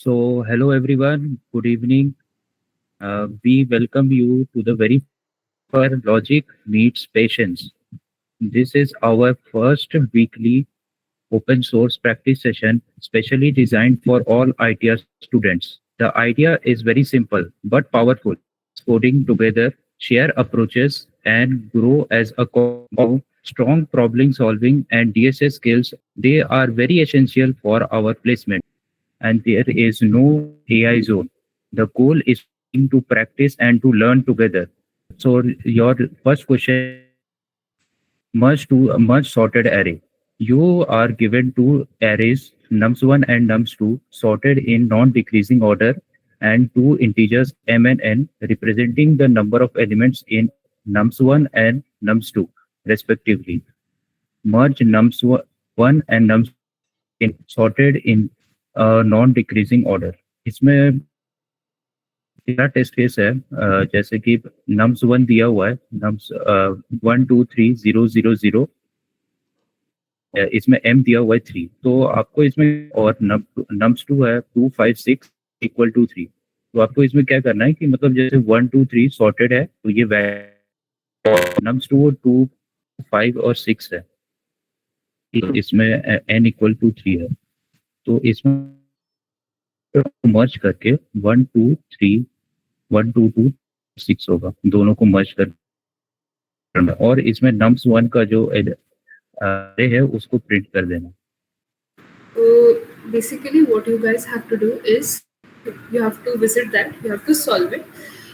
Hello everyone. Good evening. We welcome you to the very for Logic Meets Patience. This is our first weekly open source practice session, specially designed for all ITR students. The idea is very simple but powerful. Coding together, share approaches, and grow as a strong problem solving and DSS skills. They are very essential for our placement and there is no AI zone. The goal is to practice and to learn together. So your first question is merge sorted array. You are given two arrays nums1 and nums2 sorted in non-decreasing order and two integers m and n representing the number of elements in nums1 and nums2 respectively. Merge nums1 and nums in sorted in non decreasing order इसमें पहला test case है जैसे कि nums one दिया हुआ है nums 1 2 3 0 0 0 इसमें m दिया हुआ है 3 तो आपको इसमें और नम्स 2 है 2 5 6 इक्वल टू 3 तो आपको इसमें क्या करना है कि मतलब जैसे 1 2 3 सॉर्टेड है तो ये नम्स 2 2 5 और 6 है इसमें n इक्वल टू 3 है तो इसमें मर्ज करके 1 2 3 1 2 2 6 होगा दोनों को मर्ज करना और इसमें नम्स वन का जो अरे है उसको प्रिंट कर देना. So basically what you guys have to do is you have to visit that, you have to solve it.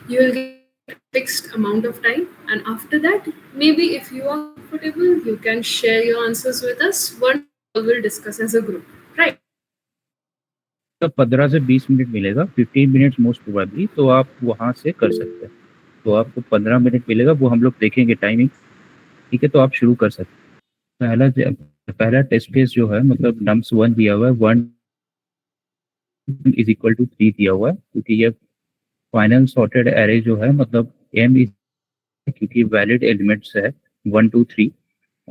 You will get fixed amount of time and after that maybe if you are comfortable you can share your answers with us. One will discuss as a group, right? तो 15 से 20 minute मिलेगा 15 minutes most probably तो आप वहां से कर सकते हैं तो आपको 15 मिनट मिलेगा वो हम लोग देखेंगे टाइमिंग ठीक है तो आप शुरू कर सकते हैं. पहला टेस्ट केस जो है मतलब नम्स 1 दिया हुआ है 1 इज इक्वल टू 3 दिया हुआ है क्योंकि ये फाइनल सॉर्टेड एरे जो है मतलब m इज क्योंकि वैलिड एलिमेंट्स है 1 2 3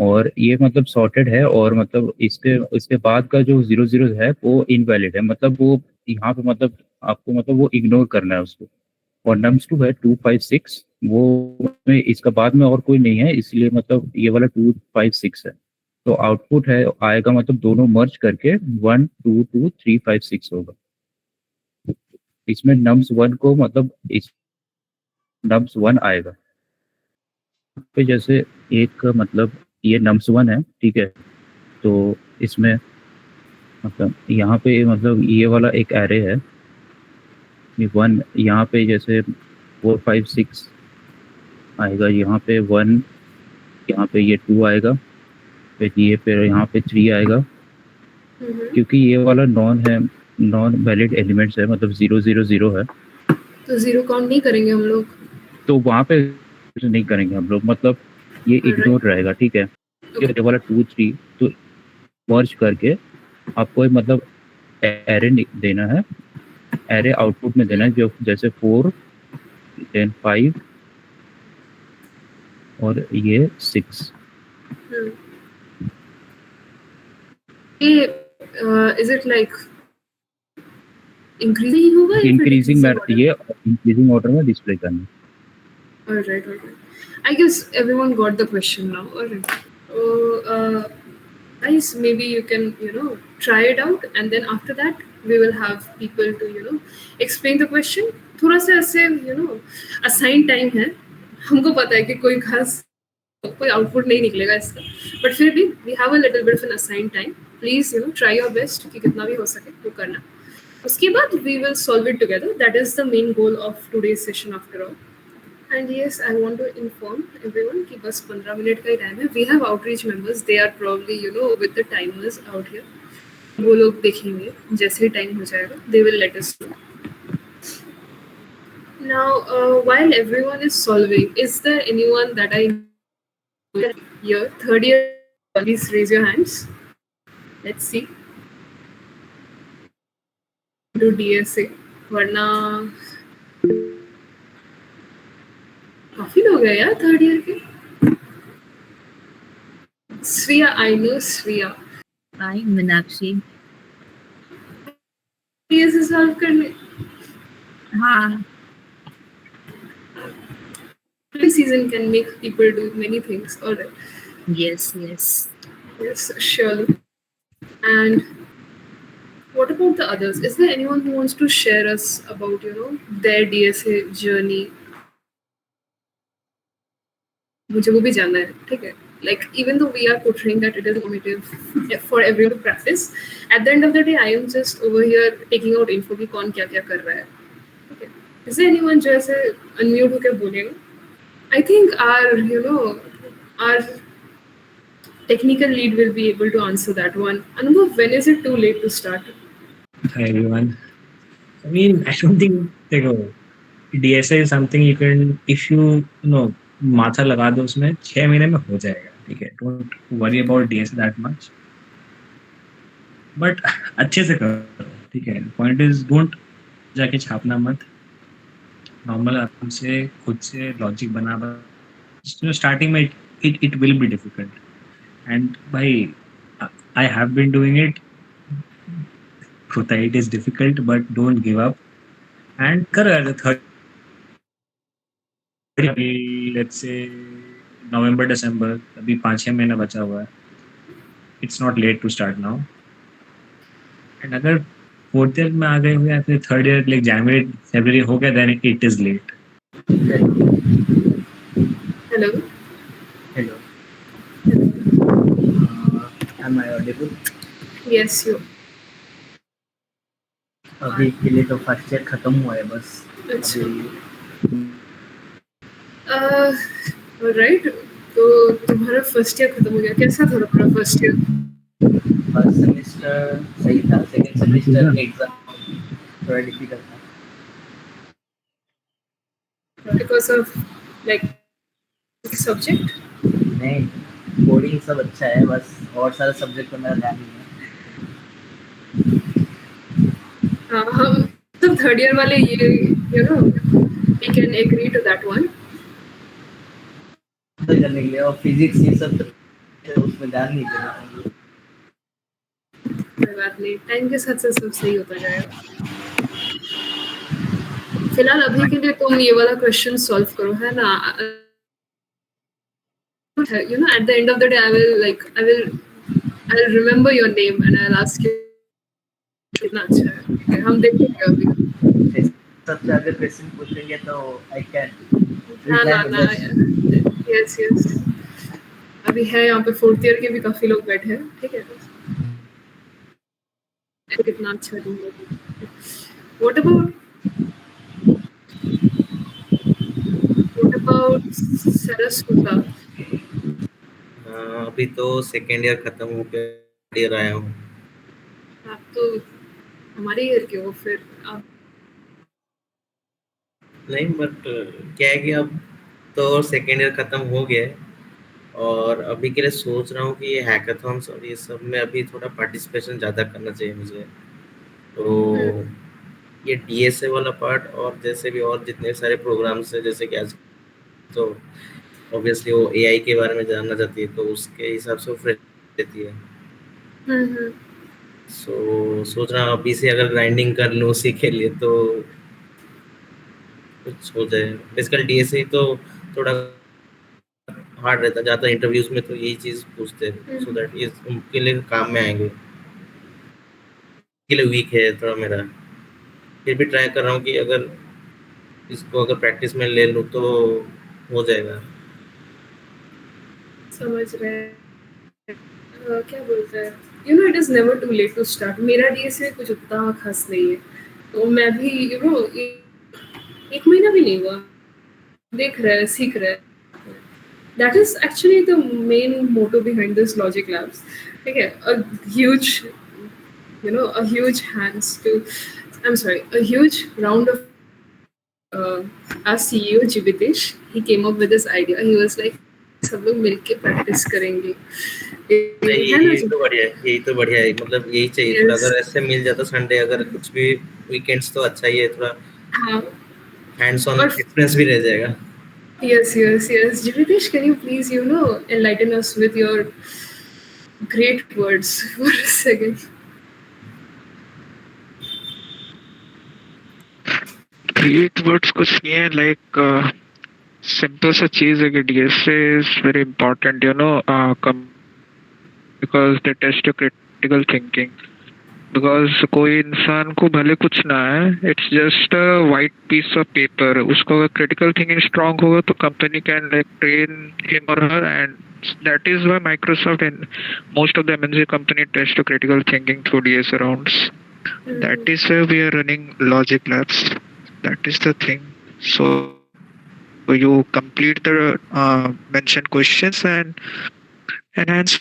और ये मतलब सॉर्टेड है और मतलब इसके बाद का जो 0 0 है वो इनवैलिड है मतलब वो यहाँ पे मतलब आपको मतलब वो इग्नोर करना है उसको और नम्स 2 है 2 5 6 वो इसका बाद में और कोई नहीं है इसलिए मतलब ये वाला 2 5 6 है तो आउटपुट है आएगा मतलब दोनों मर्ज करके 1 2 2 3 5 6 होगा. इसमें नम्स 1 को मतलब इस नम्स 1 आएगा पे जैसे एक मतलब ये नम्स 1 है ठीक है तो इसमें मतलब यहाँ पे मतलब ये वाला एक एरे है 1 यहाँ पे जैसे 4 5 6 आएगा यहाँ पे 1 यहाँ पे ये 2 आएगा फिर यहाँ पे 3 आएगा क्योंकि ये वाला नॉन वैलिड एलिमेंट्स है मतलब 0 0 0 है तो जीरो काउंट नहीं करेंगे हम लोग तो वहाँ पे नहीं करेंगे हम लोग मतलब ये इग्नोर रहेगा ठीक है ये वाला 2 3 तो मर्ज करके आपको मतलब एरे देना है एरे आउटपुट में देना है जो जैसे 4 then 5 और ये 6 is it like increasing होगा इंक्रीजिंग ये इंक्रीजिंग ऑर्डर में डिस्प्ले करना. Alright. I guess everyone got the question now. Alright. So, guys, maybe you can, try it out, and then after that, we will have people to, explain the question. थोड़ा सा ऐसे, assign time है. हमको पता है कि कोई output नहीं निकलेगा इसका. But फिर भी, we have a little bit of an assigned time. Please, try your best कि कितना भी हो सके वो करना. उसके बाद we will solve it together. That is the main goal of today's session after all. And yes, I want to inform everyone कि बस 15 मिनट का ही टाइम है. We have outreach members. They are probably with the timers out here. वो लोग देखेंगे जैसे ही time हो जाएगा. They will let us know. Now, while everyone is solving, is there anyone that I know here? Third year, please raise your hands. Let's see. Do DSA. वरना काफी लोग हैं यार थर्ड ईयर के. Sriya, I know Sriya. Hi, Meenakshi. DSA solve करने. हाँ. Season can make people do many things. All right. Yes. Yes, surely. And what about the others? Is there anyone who wants to share us about their DSA journey? मुझे वो भी जानना है, ठीक है? Like even though we are portraying that it is informative for everyone to practice, at the end of the day, I am just over here taking out info कि कौन क्या क्या कर रहा है. Okay. Is there anyone जो ऐसे unmute होकर बोलेगा? I think our technical lead will be able to answer that one. Anubhav, when is it too late to start? Hi everyone. I mean, I don't think DSA is something you can, if you know, माथा लगा दो उसमें 6 महीने में हो जाएगा, ठीक है. Don't worry about DSA that much. But अच्छे से करो, ठीक है. Point is don't जाके छापना मत. नॉर्मल आराम से खुद से लॉजिक बना. स्टार्टिंग में it will be difficult. And भाई I have been doing it. होता है, it is difficult, but don't give up. And करो यार. Third let's say November December, अभी 5-6 महीना बचा हुआ है. It's not late to start now. And अगर फोर्थ ईयर में आ गए हो या फिर थर्ड ईयर लाइक जनवरी फरवरी हो गया, then it is late. Hello. Am I audible? Yes, you. अभी के लिए तो फर्स्ट ईयर खत्म हुआ है बस. अच्छा. Alright. तो तुम्हारा फर्स्ट ईयर खत्म हो गया. कैसा था तुम्हारा फर्स्ट ईयर? फर्स्ट सेमेस्टर सही था. सेकंड सेमेस्टर एग्जाम थोड़ा डिफिकल्ट था. Because of like subject? नहीं, कोडिंग सब अच्छा है, बस और सारे सब्जेक्ट पर मेरा ध्यान नहीं है. हम तो थर्ड ईयर वाले ये we can agree to that one. तो करने के लिए और फिजिक्स ये सब तो उसमें ध्यान नहीं देना. कोई बात नहीं, टाइम के साथ सब सही होता जाएगा. फिलहाल अभी के लिए तुम ये वाला क्वेश्चन सॉल्व करो, है ना? At the end of the day, I'll remember your name and I'll ask you कितना अच्छा है. हम देखेंगे अभी. सबसे आगे क्वेश्चन पूछेंगे तो आई कैन. ना. यस. अभी है यहाँ पे फोर्थ ईयर के भी काफी लोग बैठे हैं, ठीक है? कितना अच्छा तुम लोग. What about सरस्वता? अभी तो सेकेंड ईयर खत्म हो गया, ईयर आया हूँ. आप तो हमारे ईयर के हो फिर. आप नहीं, बट क्या है कि अब तो सेकेंड ईयर खत्म हो गया है और अभी के लिए सोच रहा हूँ कि ये हैकाथॉन्स और ये सब में अभी थोड़ा पार्टिसिपेशन ज़्यादा करना चाहिए मुझे. तो ये DSA वाला पार्ट और जैसे भी और जितने सारे प्रोग्राम्स हैं, जैसे कि आज तो ऑब्वियसली वो AI के बारे में जानना चाहती है, तो उसके हिसाब से वो फ्रेश देती है. सोच रहा हूँ अभी से अगर ग्राइंडिंग कर लूँ उसी के लिए तो कुछ हो जाए. बेसिकली DSA तो थोड़ा हार्ड रहता है, ज़्यादा इंटरव्यूज में तो यही चीज़ पूछते हैं, सो दैट ये उनके लिए काम में आएंगे. के लिए वीक है थोड़ा मेरा. फिर भी ट्राई कर रहा हूँ कि अगर इसको अगर प्रैक्टिस में ले लूँ तो हो जाएगा. समझ रहे हैं. क्या बोलते हैं, it is never too late to start. मेरा DSA कुछ उतना खास नहीं है, तो मैं भी एक महीना भी नहीं हुआ, देख रहा है, सीख रहा है. That is actually the main motto behind this Logic Labs. Okay, a huge round of our CEO Jivitesh. He came up with this idea. He was like, सब लोग मिलके प्रैक्टिस करेंगे. यही तो बढ़िया है. मतलब यही चाहिए. थोड़ा अगर ऐसे मिल जाता संडे, अगर कुछ भी वीकेंड्स तो अच्छा ही है. थोड़ा हैंड्स ऑन एक्सपीरियंस भी रह जाएगा. Yes. Jivitesh, can you please enlighten us with your great words for a second? Three words कुछ नहीं है, लाइक सिंपल सा चीज है कि DSA is very important, you know, because they test your critical thinking. Because कोई इंसान को भले कुछ ना है, it's just a white piece of paper, उसको अगर क्रिटिकल थिंकिंग स्ट्रांग होगा तो company can like train him और her, and that is why Microsoft and most of the MNC company test to critical thinking through DSA rounds. That is why we are running Logic Labs. That is the thing. So you complete the mentioned questions and hence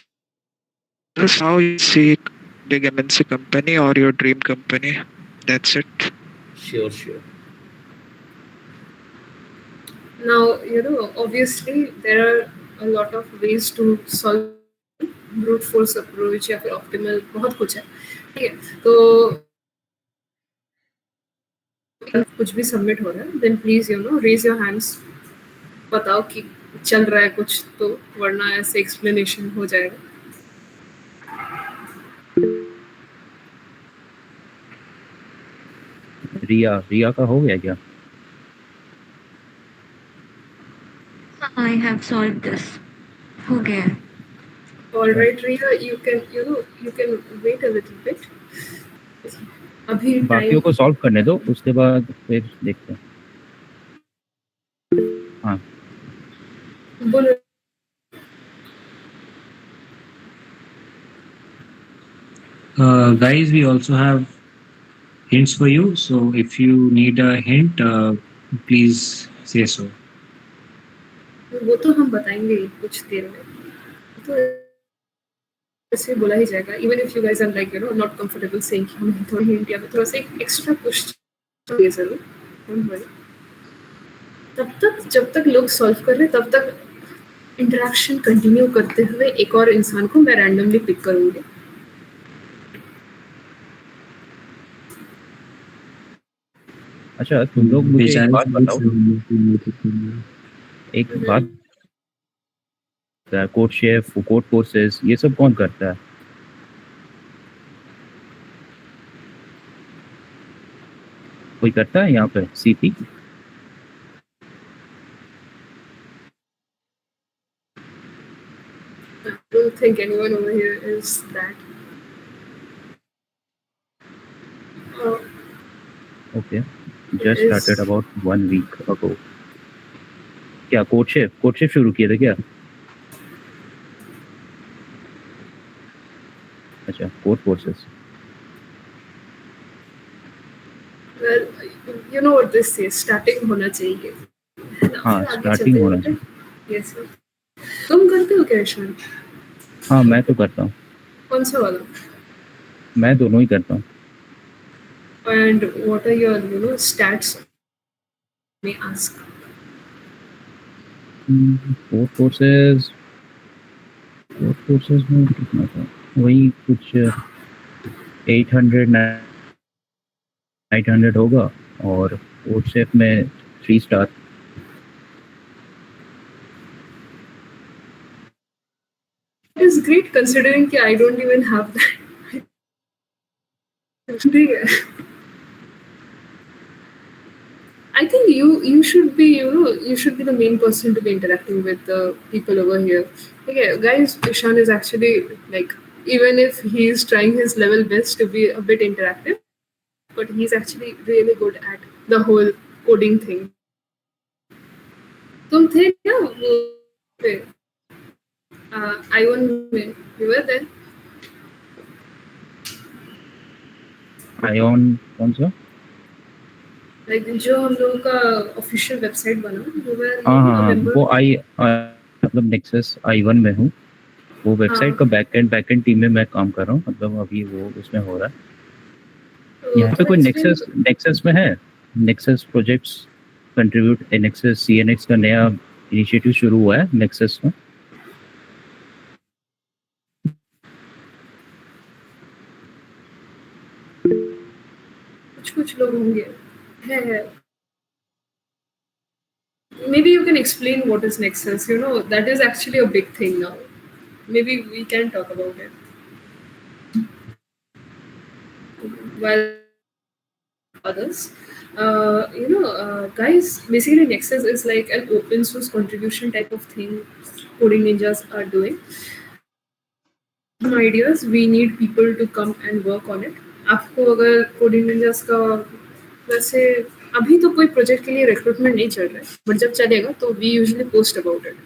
this is how you see big MNC company or your dream company. That's it. Sure. Now, obviously there are a lot of ways to solve brute force approach या फिर optimal, बहुत कुछ है, ठीक है? तो कुछ भी सबमिट हो रहा है, then please raise your hands, बताओ कि चल रहा है कुछ, तो वरना ऐसे एक्सप्लेनेशन हो जाएगा। रिया का हो गया क्या? I have solved this. हो गया। All right, Riya, you can wait a little bit. अभी बाकियों को सॉल्व करने दो, उसके बाद फिर देखते हैं। हाँ बोलो। Guys, we also have hints for you. So if you need a hint, please say so. वो तो हम बताएंगे ही कुछ देर में, तो ऐसे बोला ही जाएगा। Even if you guys are like not comfortable saying कि हमें थोड़ा हिंट या थोड़ा सा एक्स्ट्रा पुश चाहिए जरूर, डोंट वरी। तब तक जब तक लोग सॉल्व कर रहे तब तक इंटरेक्शन कंटिन्यू करते हुए एक और इंसान को मैं रैंडमली पिक करूंगी। अच्छा, तुम लोग मुझे एक बात बताओ, एक बात, कोड शेफ, कोड कोर्सेज, ये सब कौन करता है? कोई करता है यहाँ पे CP? I don't think anyone over here is that. Okay, just started about 1 week ago. क्या कोड शेफ शुरू किए थे क्या? अच्छा, code courses. Well, you know what this is, starting होना चाहिए। हाँ, स्टार्टिंग होना चाहिए। Yes sir. तुम करते हो क्या ईशान? हाँ, मैं तो करता हूँ। कौन सा वाला? मैं दोनों ही करता हूँ। And what are your stats? May ask. Code courses में कितना था? वही कुछ 800 900 होगा, और कोड शेफ में 3 star. It is great considering कि I don't even have that. I think you should be you should be the main person to be interacting with the people over here. Okay, guys, Ishan is actually like, even if he's trying his level best to be a bit interactive, but he's actually really good at the whole coding thing. तुम थे क्या वो पे? I1 में you were there? Ion कौन सा? Like जो हम लोगों का ऑफिशियल वेबसाइट बना, you were हाँ, member? वो मतलब नेक्सस i1 में हूँ। वो वेबसाइट का बैकएंड टीम में मैं काम कर रहा हूँ, मतलब अभी वो उसमें हो रहा है। यहाँ पे कोई नेक्सस में है, nexus projects contribute, nexus CNX का नया इनिशिएटिव शुरू हुआ है नेक्सस में। कुछ लोग होंगे, है। Maybe you can explain what is Nexus. That is actually a big thing now. Maybe we can talk about it. Well, others. Guys, basically Nexus is like an open source contribution type of thing coding ninjas are doing. Some ideas, we need people to come and work on it. आपको अगर coding ninjas का वैसे अभी तो कोई project के लिए recruitment नहीं चल रहा है, बट जब चलेगा तो we usually post about it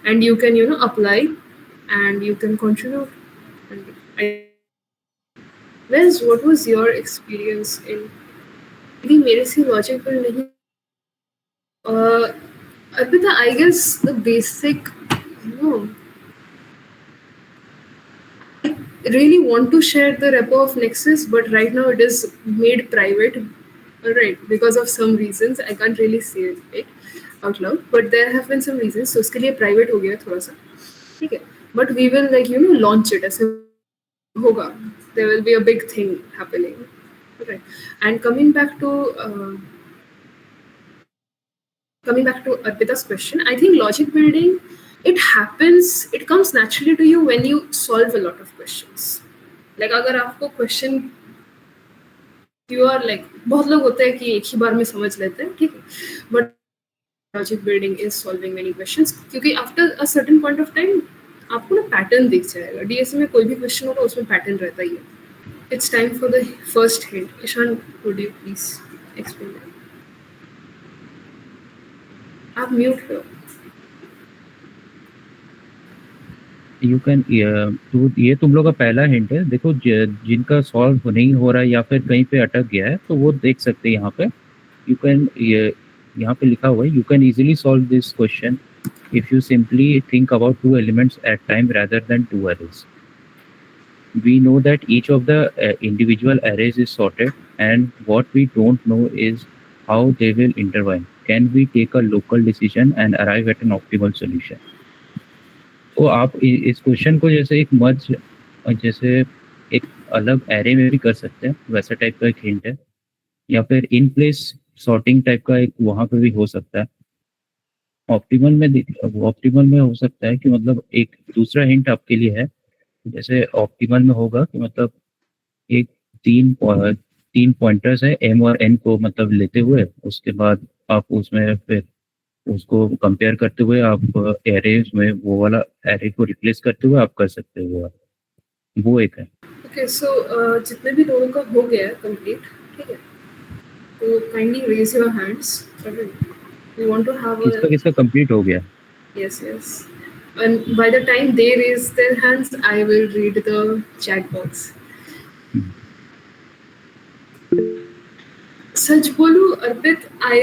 and you can apply and you can contribute. Wes, what was your experience in? maybe मेरे से लॉजिकल नहीं. Arpita, I guess the basic, I really want to share the repo of Nexus, but right now it is made private. Alright, because of some reasons I can't really say it out loud, but there have been some reasons. So उसके लिए private हो गया थोड़ा सा, ठीक है. But we will launch it as hoga. There will be a big thing happening. Okay. And coming back to Arpita's question, I think logic building, it comes naturally to you when you solve a lot of questions. Like अगर आपको question you are like बहुत लोग होते हैं कि एक ही बार में समझ लेते हैं, ठीक है. But logic building is solving many questions क्योंकि after a certain point of time आपको ना पैटर्न दिख जाएगा. डीएसए में कोई भी क्वेश्चन होगा उसमें पैटर्न रहता ही है. It's time for the first hint. Ishan, would you please explain that? आप म्यूट हो. यू कैन तो ये तुम लोग का पहला हिंट है. देखो जिनका सॉल्व नहीं हो रहा है या फिर कहीं पे अटक गया है तो वो देख सकते हैं यहाँ पे. यू कैन यहाँ पे लिखा हुआ है you can easily solve this question if you simply think about 2 elements at time rather than 2 arrays. We know that each of the individual arrays is sorted, and what we don't know is how they will intertwine. Can we take a local decision and arrive at an optimal solution? तो आप इस question को जैसे एक मर्ज, जैसे एक अलग array में भी कर सकते हैं, वैसा टाइप का एक हिंट है, या फिर इन प्लेस सॉर्टिंग टाइप का एक वहाँ पे भी हो सकता है. ऑप्टिमल में हो सकता है कि मतलब एक दूसरा हिंट आपके लिए है. जैसे ऑप्टिमल में होगा कि मतलब एक तीन पॉइंटर्स है एम और एन को मतलब लेते हुए, उसके बाद आप उसमें फिर उसको कंपेयर करते हुए आप एरे में वो वाला एरे को रिप्लेस करते हुए आप कर सकते हो. वो एक है. ओके, सो जितने भी लोगों का हो गया कंप्लीट, ठीक है, तो kindly raise your hands. We want to have किसका कंप्लीट हो गया? Yes. And by the time they raise their hands, I will read the chat box. सच बोलूं अर्पित, I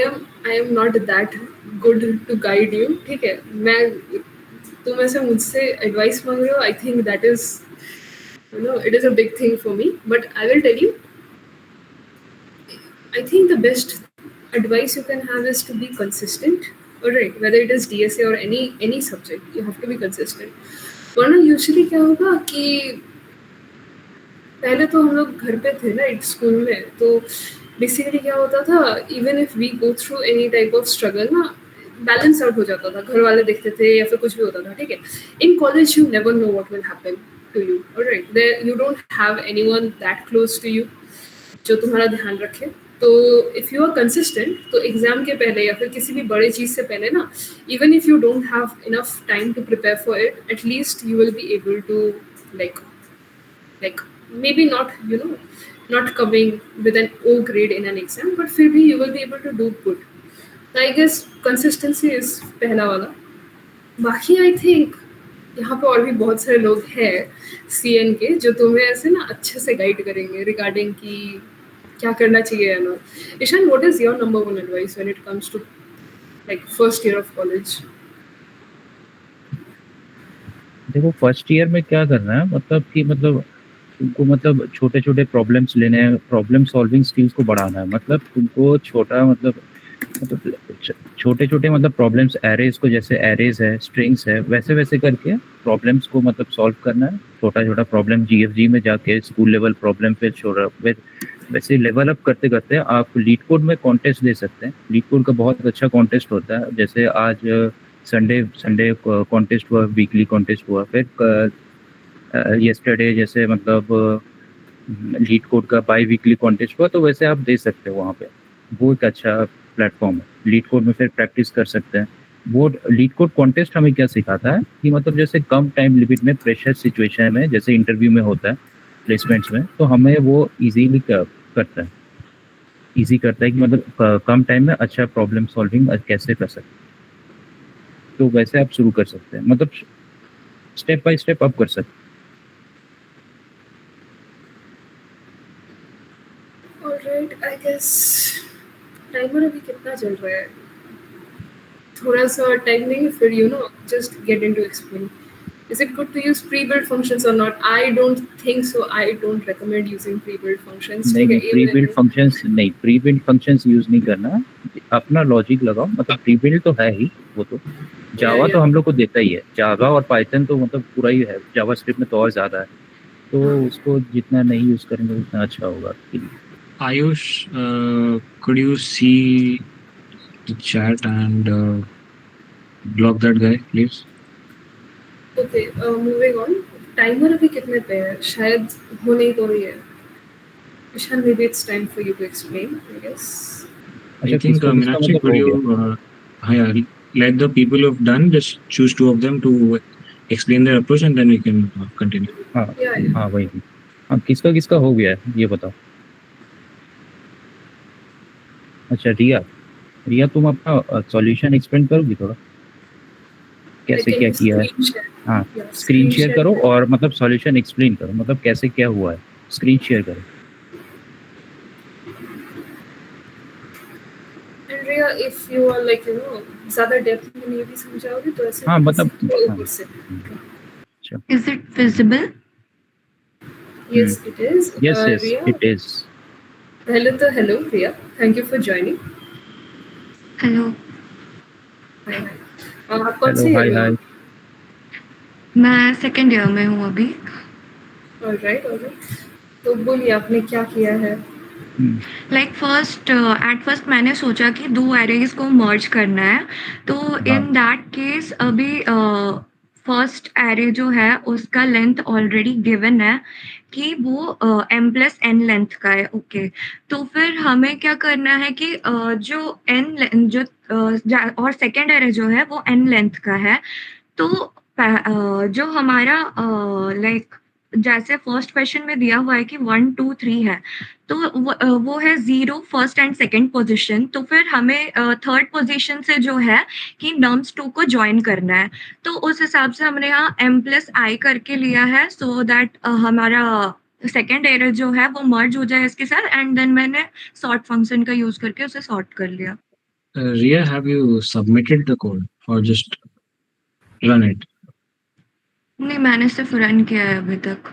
am not that good to guide you, ठीक है. तुम ऐसे मुझसे advice मांग रहे हो. I think that is, it is a big thing for me. But I will tell you, I think the best advice you can have is to be consistent. Alright, whether it is DSA or any subject, you have to be consistent. वरना usually क्या होगा कि पहले तो हम लोग घर पे थे ना स्कूल में, तो बेसिकली क्या होता था, even if we go through any type of struggle ना, बैलेंस आउट हो जाता था. घर वाले देखते थे या फिर कुछ भी होता था, ठीक है. In college you never know what will happen to you. Alright, there you don't have anyone that close to you जो तुम्हारा ध्यान रखे. तो इफ़ यू आर कंसिस्टेंट, तो एग्जाम के पहले या फिर किसी भी बड़े चीज़ से पहले ना, even if you don't have enough time to prepare for it, at least you will be able to like maybe not coming with an O grade in an exam, but फिर भी you will be able to do good. So I guess consistency is पहला वाला. बाकी I think यहाँ पे और भी बहुत सारे लोग हैं CN के जो तुम्हें ऐसे ना अच्छे से गाइड करेंगे रिगार्डिंग कि क्या करना चाहिए या ना. Ishan, what is your number one advice when it comes to like first year of college? देखो फर्स्ट ईयर में क्या करना है, मतलब कि तुमको मतलब छोटे छोटे प्रॉब्लम्स लेने हैं, प्रॉब्लम सॉल्विंग स्किल्स को बढ़ाना है. मतलब तुमको छोटे छोटे मतलब प्रॉब्लम्स, एरेज को जैसे एरेज है, स्ट्रिंग्स है, वैसे वैसे करके प्रॉब्लम्स को मतलब सॉल्व करना है. छोटा छोटा प्रॉब्लम GFG में जाके स्कूल लेवल प्रॉब्लम, फिर वैसे लेवल अप करते करते आप लीड कोड में कॉन्टेस्ट दे सकते हैं. लीड कोड का बहुत अच्छा कॉन्टेस्ट होता है. जैसे आज संडे कॉन्टेस्ट हुआ, वीकली कॉन्टेस्ट हुआ. फिर येस्टरडे जैसे मतलब लीड कोड का बाई वीकली कॉन्टेस्ट हुआ तो वैसे आप दे सकते हो वहाँ पे, वो एक अच्छा प्लेटफॉर्म है। लीड कोड में फिर प्रैक्टिस कर सकते हैं। वो लीड कोड कॉन्टेस्ट हमें क्या सिखाता है कि मतलब जैसे कम टाइम लिमिट में प्रेशर सिचुएशन में, जैसे इंटरव्यू में होता है प्लेसमेंट्स में, तो हमें वो इजीली करता है, इजी करता है कि मतलब कम टाइम में अच्छा प्रॉब्लम सॉल्विंग कैसे कर सकते हैं। तो वैसे आप शुरू कर सकते हैं, मतलब स्टेप बाय स्टेप आप कर सकते हैं। ऑलराइट, आई गेस टाइमर अभी कितना चल रहा है? थोड़ा सा टाइम देंगे फिर just get into explain. Is it good to use pre-built functions or not? I don't think so. I don't recommend using pre-built functions. नहीं, प्री बिल्ड फंक्शंस यूज नहीं करना, अपना लॉजिक लगाओ। मतलब प्री बिल्ड तो है ही, वो तो जावा तो हम लोग को देता ही है, जावा और पाइथन तो मतलब पूरा ही है, जावास्क्रिप्ट में तो और ज्यादा है, तो उसको जितना नहीं यूज करेंगे उतना अच्छा होगा आपके लिए। Ayush, could you see the chat and block that guy, please? Okay, moving on. Timer अभी कितने पे है? शायद होने ही तो रही है. Ishan, maybe it's time for you to explain, I guess. अच्छा, I think किसका Meenakshi, मतलब could हो गया? you let the people who've done, just choose 2 of them to explain their approach, and then we can continue. हाँ Yeah. हाँ वही। हाँ, किसका किसका हो गया है ये बताओ। अच्छा, रिया तुम अपना सॉल्यूशन एक्सप्लेन करोगी थोड़ा, कैसे Like, क्या can you किया है? screen share? हाँ, Yeah, स्क्रीन शेयर करो share. और मतलब सॉल्यूशन एक्सप्लेन करो, मतलब कैसे क्या हुआ है, स्क्रीन शेयर करो। And Rhea, if you are like ज़्यादा डेप्थ में नहीं भी समझाओगे तो ऐसे हाँ, मतलब ऊपर से. Is it visible? Yes, it is. Yes yes Rhea, it is. hello, Rhea. Thank you for joining. Hello. Hi. आप कौन हेलो, से हाय year में हाय। हो? मैं सेकेंड ईयर में हूँ अभी. Alright. तो बोलिए आपने क्या किया है? लाइक एट फर्स्ट मैंने सोचा कि 2 एरेज को मर्ज करना है, तो इन दैट केस अभी फर्स्ट एरे जो है उसका लेंथ ऑलरेडी गिवन है कि वो m+n लेंथ का है. ओके, तो फिर हमें क्या करना है कि जो n जो और सेकेंड एरे जो है वो n लेंथ का है, तो जो हमारा लाइक जैसे फर्स्ट क्वेश्चन में दिया हुआ है कि 1 2 3 है, तो वो है 0 फर्स्ट एंड सेकंड पोजीशन. तो फिर हमें थर्ड पोजीशन से जो है कि nums2 को ज्वाइन करना है, तो उस हिसाब से हमने यहाँ m+i करके लिया है, सो दैट हमारा सेकंड एरर जो है वो मर्ज हो जाए इसके साथ, एंड देन मैंने सॉर्ट फंक्शन का यूज करके उसे सॉर्ट कर लिया. Ria, have you submitted the code or just run it? नहीं, मैंने सिर्फ रन किया है अभी तक.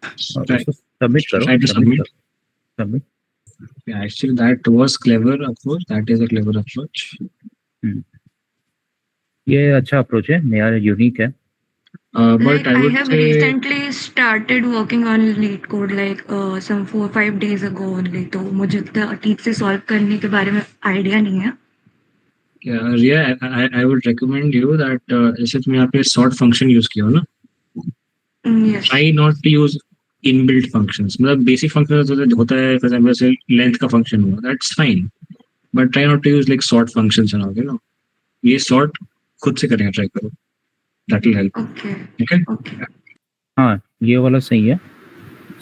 उसको सबमिट करो, Try to submit. Submit. Yeah, actually, that was clever approach. That is a clever approach. ये अच्छा अप्रोच है, नया यूनिक है। But I I would have say, recently started working on lead code like some 4-5 days ago only, तो मुझे इतना ठीक से सॉल्व करने के बारे में आइडिया नहीं है. yeah, Ria, I would recommend you that जैसे तुम यहाँ पे sort function use किया हो ना, Yes. try not to use inbuilt functions. मतलब basic functions होता है, for example, जैसे length का function हुआ, that's fine. But try not to use like sort functions and all, you know. ये sort खुद से करने का try करो. That will help. Okay. Okay. हाँ, ये वाला सही है।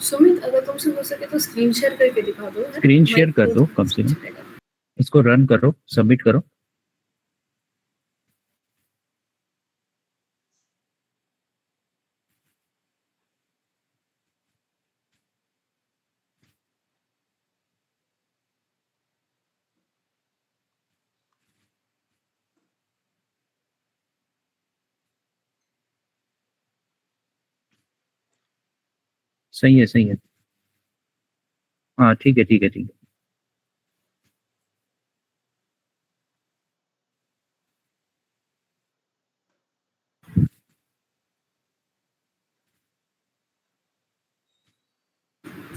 सुमित, अगर तुमसे हो सके तो स्क्रीन शेयर करके दिखा दो. स्क्रीन शेयर कर दो कम से कम, इसको रन करो, सबमिट करो। सही है। हाँ, ठीक है।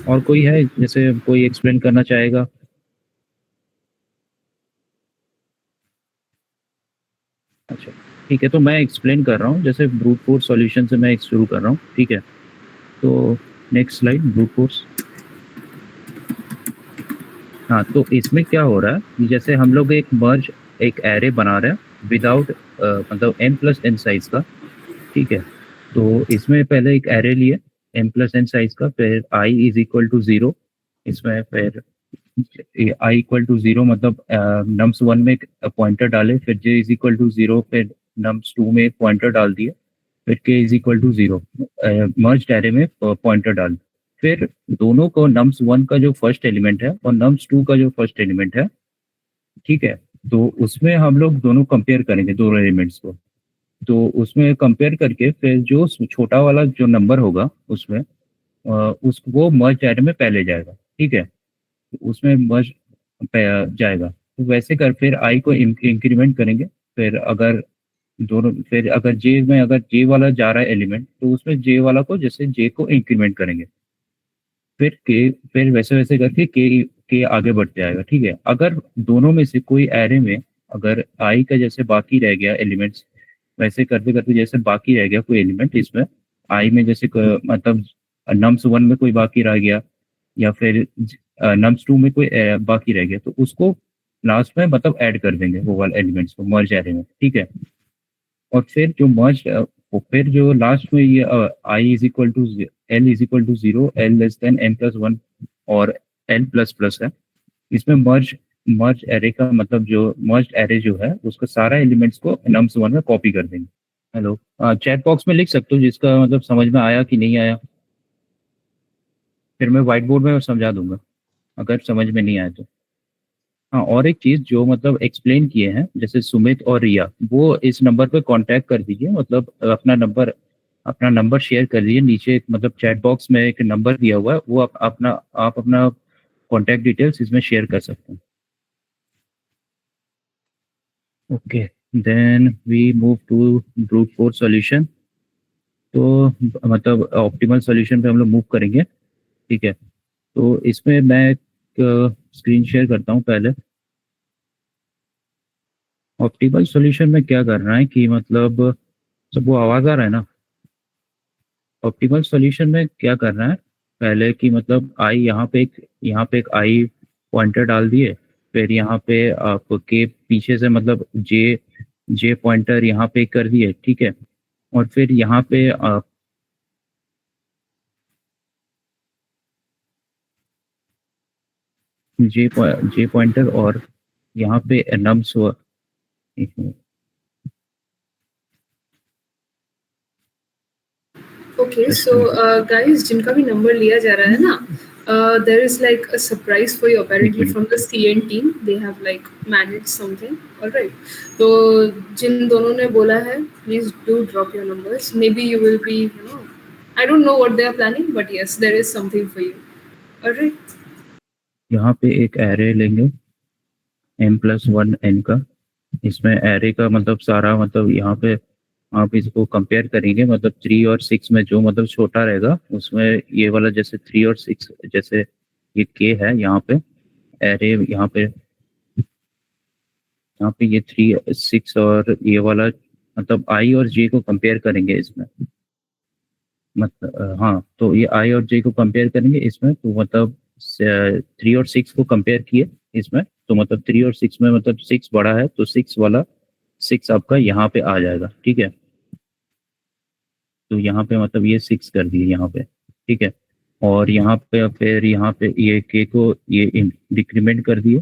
और कोई है, जैसे कोई एक्सप्लेन करना चाहेगा? अच्छा, ठीक है, तो मैं एक्सप्लेन कर रहा हूँ, जैसे ब्रूट फोर्स सॉल्यूशन से मैं शुरू कर रहा हूँ, ठीक है। तो नेक्स्ट स्लाइड, ब्रूट फोर्स। हाँ, तो इसमें क्या हो रहा है कि जैसे हम लोग एक एरे बना रहे हैं विदाउट मतलब n+n साइज का, ठीक है। तो इसमें पहले एक एरे लिए n+n साइज का, फिर i इज इक्वल टू 0, इसमें फिर i इक्वल टू 0 मतलब nums1 में एक पॉइंटर डाले, फिर j इज इक्वल टू 0, फिर nums2 में एक पॉइंटर डाल दिए, फिर k is equal to 0 merge array में पॉइंटर डाल। फिर दोनों को nums1 का जो फर्स्ट एलिमेंट है और nums2 का जो फर्स्ट एलिमेंट है, ठीक है, तो उसमें हम लोग दोनों कंपेयर करेंगे दोनों एलिमेंट्स को। तो उसमें कंपेयर करके फिर जो छोटा वाला जो नंबर होगा उसमें वो मर्ज एरे में पहले जाएगा, ठीक है, उसमें मर्ज जाएगा। तो वैसे कर फिर आई को इंक्रीमेंट करेंगे, फिर अगर जे वाला जा रहा है एलिमेंट, तो उसमें जे वाला को जैसे जे को इंक्रीमेंट करेंगे, फिर वैसे वैसे करके के आगे बढ़ते जाएगा, ठीक है। अगर दोनों में से कोई एरे में अगर आई का जैसे बाकी रह गया एलिमेंट्स, वैसे करते करते जैसे बाकी रह गया कोई एलिमेंट इसमें आई में, जैसे मतलब nums1 में कोई बाकी रह गया या फिर nums2 में कोई बाकी रह गया, तो उसको लास्ट में मतलब ऐड कर देंगे वो वाले एलिमेंट्स को मर्ज एरे में, ठीक है। और फिर जो लास्ट में ये I is equal to L is equal to 0, L less than n+1 और n++ है, इसमें मर्ज एरे का मतलब जो मर्ज एरे जो है उसका सारा एलिमेंट्स को nums1 में कॉपी कर देंगे। हेलो, चैट बॉक्स में लिख सकते हो जिसका मतलब समझ में आया कि नहीं आया, फिर मैं व्हाइट बोर्ड में समझा दूंगा अगर समझ में नहीं आया तो। हाँ, और एक चीज जो मतलब एक्सप्लेन किए हैं जैसे सुमित और रिया, वो इस नंबर पे कांटेक्ट कर दीजिए, मतलब अपना नंबर शेयर कर दीजिए नीचे, मतलब चैट बॉक्स में एक नंबर दिया हुआ है, वो आप अपना कांटेक्ट डिटेल्स इसमें शेयर कर सकते हैं। Okay, then we move to brute force solution. तो मतलब ऑप्टिमल सॉल्यूशन पे हम लोग मूव करेंगे, ठीक है। तो इसमें मैं एक स्क्रीन शेयर करता हूँ पहले। ऑप्टिमल सॉल्यूशन में क्या करना है कि मतलब सबको आवाज आ रहा है ना? ऑप्टिमल सॉल्यूशन में क्या करना है पहले कि मतलब आई यहाँ पे एक आई पॉइंटर डाल दिए, फिर यहाँ पे आप के पीछे से मतलब जे पॉइंटर यहाँ पे कर दिए, ठीक है। और फिर यहाँ पे जे पॉइंटर और यहाँ पे नम्स हुआ। एक minute. Okay, Just so a minute. guys, जिनका भी नंबर लिया जा रहा है ना, there is like a surprise for you apparently from the CN team. They have like managed something. All right. तो जिन दोनों ने बोला है, please do drop your numbers. Maybe you will be, I don't know what they are planning, but yes, there is something for you. All right. यहाँ पे एक array लेंगे m+1n का, इसमें एरे का मतलब सारा मतलब यहाँ पे आप इसको कंपेयर करेंगे, मतलब 3 और 6 में जो मतलब छोटा रहेगा उसमें ये वाला जैसे 3 और 6, जैसे ये k है यहाँ पे एरे, यहाँ पे ये 3 6 और ये वाला मतलब i और j को कंपेयर करेंगे इसमें, मतलब हाँ, तो ये i और j को कंपेयर करेंगे इसमें, तो मतलब 3 और 6 को कंपेयर किए इसमें, तो मतलब 3 और 6 में मतलब 6 बड़ा है, तो 6 आपका यहाँ पे आ जाएगा, ठीक है। तो यहाँ पे मतलब ये 6 कर दिए यहाँ पे, ठीक है। और यहाँ पे फिर यहाँ पे ये k को ये डिक्रीमेंट कर दिए,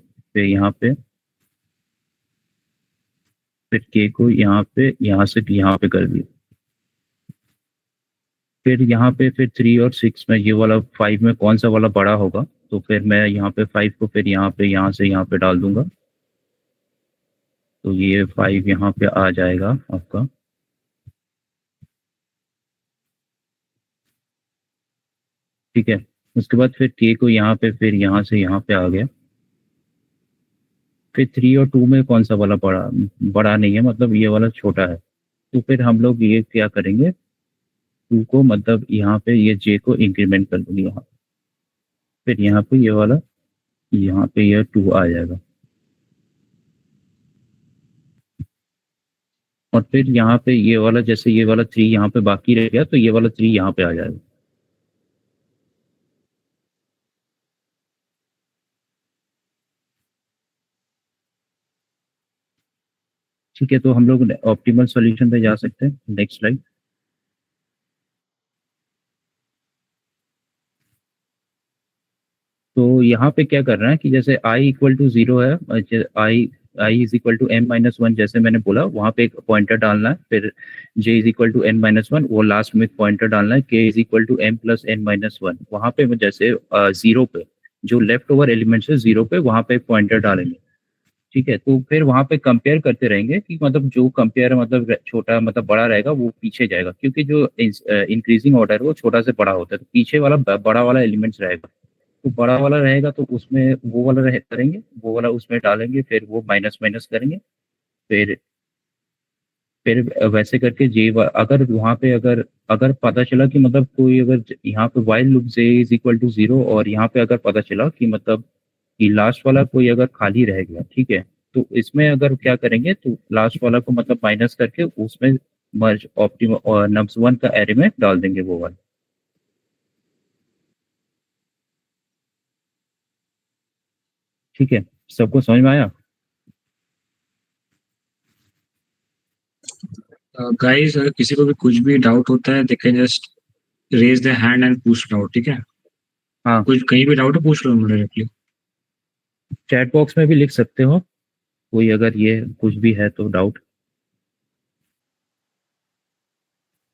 फिर k को यहाँ से यहाँ पे कर दिए, फिर यहाँ पे फिर 3 और 6 में ये वाला 5 में कौन सा वाला बड़ा होगा, तो फिर मैं यहाँ पे 5 को फिर यहाँ से यहाँ पे डाल दूंगा, तो ये 5 यहाँ पे आ जाएगा आपका, ठीक है। उसके बाद फिर k को यहाँ पे फिर यहाँ से यहाँ पे आ गया, फिर 3 और 2 में कौन सा वाला बड़ा नहीं है, मतलब ये वाला छोटा है, तो फिर हम लोग ये क्या करेंगे, 2 को मतलब यहाँ पे ये j को इंक्रीमेंट कर देंगे यहाँ, फिर यहाँ पे ये वाला यहाँ पे ये 2 आ जाएगा, और फिर यहाँ पे ये वाला जैसे ये वाला 3 यहाँ पे बाकी रह गया, तो ये वाला 3 यहाँ पे आ जाएगा। ठीक है, तो हम लोग ऑप्टिमल सॉल्यूशन पे जा सकते हैं। Next slide. तो यहाँ पे क्या करना है कि जैसे i इक्वल टू 0 है, i is equal to m-1 जैसे मैंने बोला, वहाँ पे एक पॉइंटर डालना है, फिर j is equal to n-1, वो लास्ट में एक पॉइंटर डालना है, k is equal to m plus n-1। वहाँ पे जैसे 0 पे जो लेफ्ट ओवर एलिमेंट्स है 0 पे, वहाँ पे एक पॉइंटर डालेंगे। ठीक है, तो फिर वहाँ पे कंपेयर करते रहेंगे कि मतलब जो कंपेयर मतलब छोटा मतलब बड़ा रहेगा वो पीछे जाएगा, क्योंकि जो इंक्रीजिंग ऑर्डर है वो छोटा से बड़ा होता है, तो पीछे वाला बड़ा वाला एलिमेंट्स रहेगा। तो बड़ा वाला रहेगा तो उसमें वो वाला करेंगे, वो वाला उसमें डालेंगे, फिर वो माइनस माइनस करेंगे, फिर वैसे करके अगर वहाँ पे अगर अगर पता चला कि मतलब कोई अगर यहाँ पे while loop j is equal to 0, और यहाँ पे अगर पता चला कि मतलब कि लास्ट वाला कोई अगर खाली रह गया, ठीक है, तो इसमें अगर क्या करेंगे तो लास्ट वाला को मतलब माइनस करके उसमें मर्ज ऑप्टिमम और nums1 का एरे में डाल देंगे वो वाला। ठीक है, सबको समझ में आया? गाइस अगर किसी को भी कुछ भी डाउट होता है they can just raise the hand and पूछ डाउट, ठीक है? हाँ, कुछ कहीं भी डाउट है पूछ लो डायरेक्टली। चैट बॉक्स में भी लिख सकते हो कोई अगर ये कुछ भी है तो डाउट।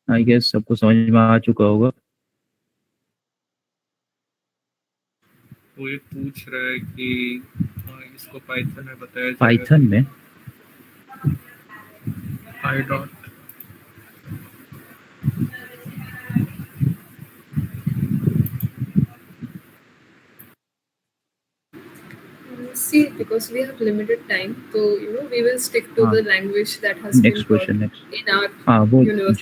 आई गेस सबको समझ में आ चुका होगा। वो ये पूछ रहा है कि इसको पाइथन में बताया जाएगा। पाइथन में I dot See, because we have limited time, so we will stick to हाँ, the language that has been next taught question next. in our हाँ, वो university.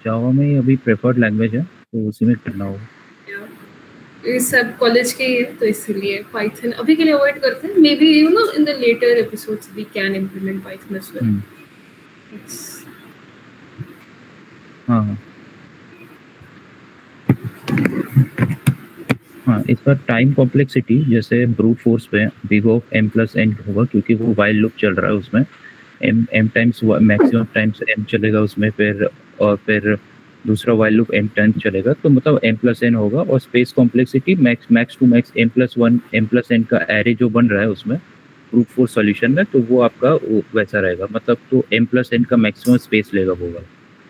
जावा में अभी प्रेफर्ड लैंग्वेज है, तो उसी में करना होगा। Yeah. ये सब कॉलेज के ही है, तो इसीलिए पाइथन अभी के लिए अवॉइड करते हैं। Maybe in the later episodes we can implement Python as well. हाँ हाँ हाँ, इसका टाइम कॉम्प्लेक्सिटी जैसे ब्रूट फोर्स पे big of m plus n होगा, क्योंकि वो वाइल लूप चल रहा है उसमें m times maximum times m चलेगा उसमें, फिर दूसरा वाइल लूप m टाइम्स चलेगा, तो मतलब m प्लस n होगा। और space complexity max to max m plus n का एरे जो बन रहा है उसमें ब्रूट फोर्स सॉल्यूशन में, तो वो आपका वैसा रहेगा, मतलब तो m प्लस n का मैक्सिमम स्पेस लेगा होगा,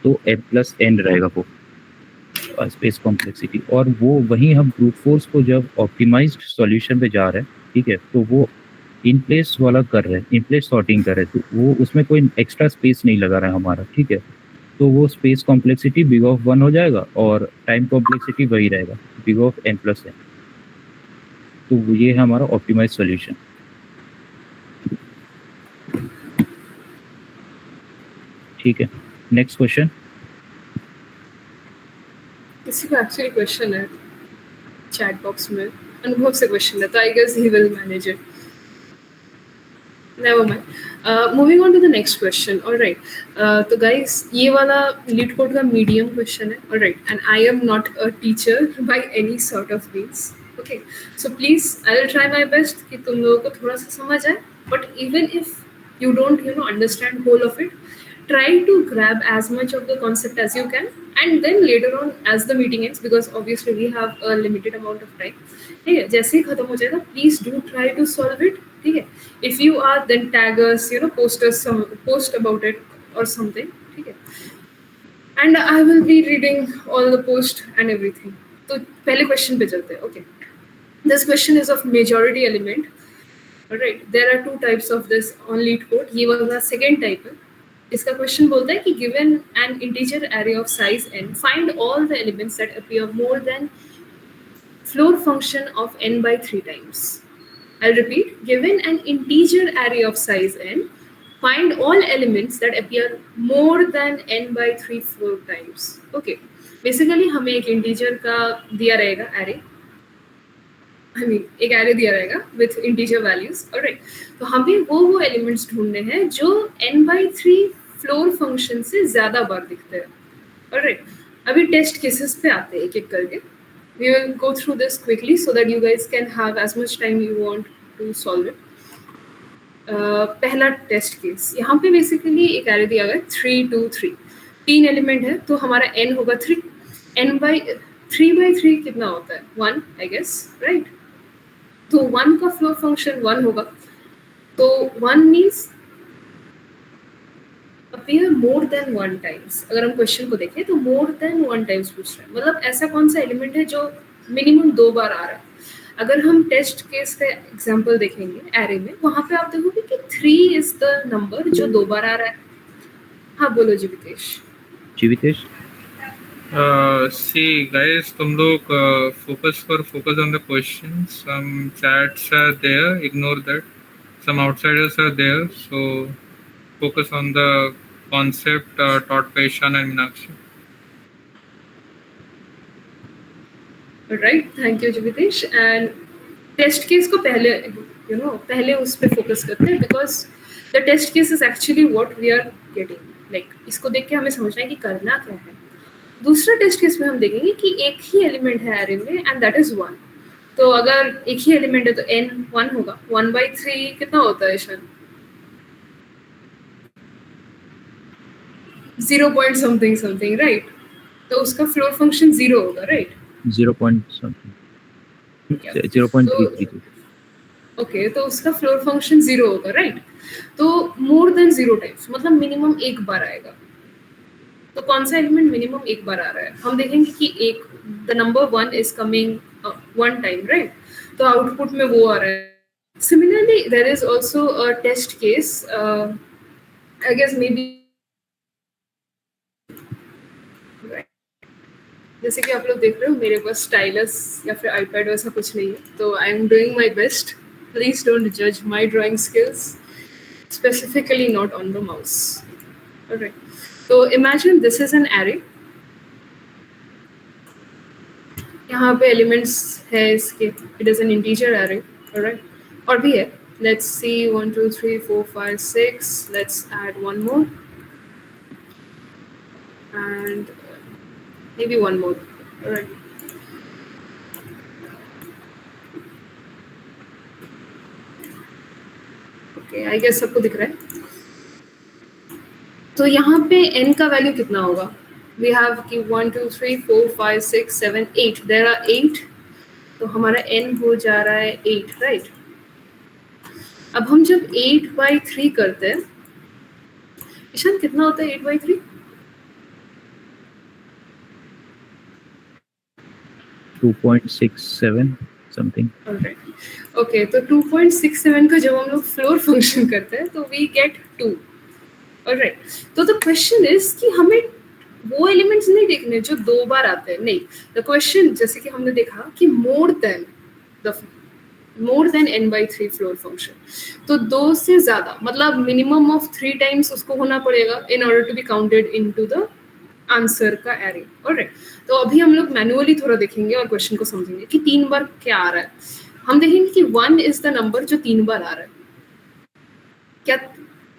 तो m प्लस n रहेगा वो स्पेस कॉम्प्लेक्सिटी। और वो वहीं हम ब्रूट फोर्स को जब ऑप्टिमाइज्ड सॉल्यूशन पे जा रहे हैं, ठीक है, तो वो इन प्लेस वाला कर रहे हैं, इन प्लेस सॉर्टिंग कर रहे हैं, तो वो उसमें कोई एक्स्ट्रा स्पेस नहीं लगा रहा है हमारा, ठीक है, तो वो स्पेस कॉम्प्लेक्सिटी बिग ऑफ 1 हो जाएगा और टाइम कॉम्प्लेक्सिटी वही रहेगा big of n plus n। तो ये है हमारा ऑप्टिमाइज सॉल्यूशन। ठीक है, नेक्स्ट क्वेश्चन। किसी को एक्चुअली क्वेश्चन है चैट बॉक्स में, अनुभव से क्वेश्चन है, तो I guess he will manage it. Never mind. Moving on to the next question. All right. तो guys, ये वाला लीड कोड का मीडियम क्वेश्चन है. All right. And I am not a teacher by any sort of means. Okay. So please, I will try my best कि तुम लोगों को थोड़ा सा समझ आए. But even if you don't, understand whole of it, try to grab as much of the concept as you can, and then later on, as the meeting ends, because obviously we have a limited amount of time. ठीक है, जैसे ही खत्म हो जाएगा, please do try to solve it. ठीक है, if you are, then tag us, post about it or something. ठीक है, and I will be reading all the post and everything. तो पहले क्वेश्चन पे चलते हैं. Okay, this question is of majority element. Alright, there are two types of this on lead code. ये वाला second type है. इसका क्वेश्चन बोलता है कि given an integer array of size n, find all the elements that appear more than floor function of n by 3 times. I'll repeat, given an integer array of size n, find all elements that appear more than n by 3 floor times. Okay, basically हमें एक integer का दिया रहेगा array, एक array दिया रहेगा with integer values. Alright, तो हमें वो एलिमेंट्स ढूंढने हैं जो n/3 फ्लोर फंक्शन से ज्यादा बार दिखते हैं. ऑलराइट, अभी टेस्ट केसेस पे आते हैं एक एक करके. We will go through this quickly so that you guys can have as much time you want to solve it. पहला टेस्ट केस, यहाँ पे बेसिकली एक एरे दिया गया 3 2 3, 3 एलिमेंट है तो हमारा n होगा 3, n by 3/3 कितना होता है 1 आई गेस, राइट? तो 1 का फ्लोर फंक्शन 1 होगा, तो 1 means appear more than 1 times. अगर हम क्वेश्चन को देखें तो मोर देन 1 टाइम्स पूछ रहे हैं, मतलब ऐसा कौन सा एलिमेंट है जो मिनिमम 2 बार आ रहा है। अगर हम टेस्ट केस का एग्जांपल देखेंगे एरे में, वहां पे आप देखोगे कि 3 इज द नंबर जो 2 बार आ रहा है। हाँ बोलो जीवितेश। जीवितेश, See guys, तुम लोग focus on the questions. Some chats are there, ignore that. Some outsiders are there, so focus on the concept taught by Ishan and Meenakshi. Right, thank you Jeevitesh. And test case को पहले पहले उस पे focus करते हैं, because the test case is actually what we are getting, like इसको देख के हमें समझना है कि करना क्या है। दूसरा टेस्ट केस में हम देखेंगे कि एक ही एलिमेंट है एरे में एंड दैट इज 1। तो अगर एक ही एलिमेंट है तो n 1 होगा, 1/3 कितना होता है Ishan? 0 point something something, right? तो उसका फ्लोर फंक्शन 0 होगा, राइट? 0 point something, 0.332। ओके, तो उसका फ्लोर फंक्शन 0 होगा, राइट? तो मोर देन 0 टाइम्स मतलब मिनिमम एक बार आएगा। तो कौन सा एलिमेंट मिनिमम एक बार आ रहा है? हम देखेंगे कि एक the number 1 is coming 1 time, right? तो आउटपुट में वो आ रहा है। Similarly there is also a test case, I guess maybe, जैसे कि आप लोग देख रहे हो मेरे पास स्टाइलस या फिर आईपैड वैसा कुछ नहीं है, तो I am doing my best. Please don't जज my drawing skills, specifically not on the mouse. Alright, तो imagine this is an array, यहाँ पे एलिमेंट्स है इसके, it is an integer array, alright? और भी है, let's see 1 2 3 4 5 6, let's add one more and maybe one more. All right. Okay, I guess सबको दिख रहा है। तो यहाँ पे n का वैल्यू कितना होगा? We have कि 1 2 3 4 5 6 7 8, there are 8, तो हमारा n हो जा रहा है 8, राइट? अब हम जब 8/3 करते हैं, ईशान कितना होता है 8/3? 2.67 समथिंग। ऑलराइट, ओके, तो 2.67 का जब हम लोग फ्लोर फंक्शन करते हैं तो वी गेट 2। ऑलराइट, तो द क्वेश्चन इज कि हमें वो एलिमेंट्स नहीं देखने जो 2 बार आते हैं, नहीं। द क्वेश्चन, जैसे कि हमने देखा कि मोर देन n/3 फ्लोर फंक्शन, तो 2 से ज्यादा मतलब मिनिमम ऑफ 3 टाइम्स उसको होना पड़ेगा in order to be counted into the answer का एरे। ऑलराइट, तो अभी हम लोग मैन्युअली थोड़ा देखेंगे और क्वेश्चन को समझेंगे कि 3 बार क्या आ रहा है। हम देखेंगे कि 1 इज द नंबर जो 3 बार आ रहा है। क्या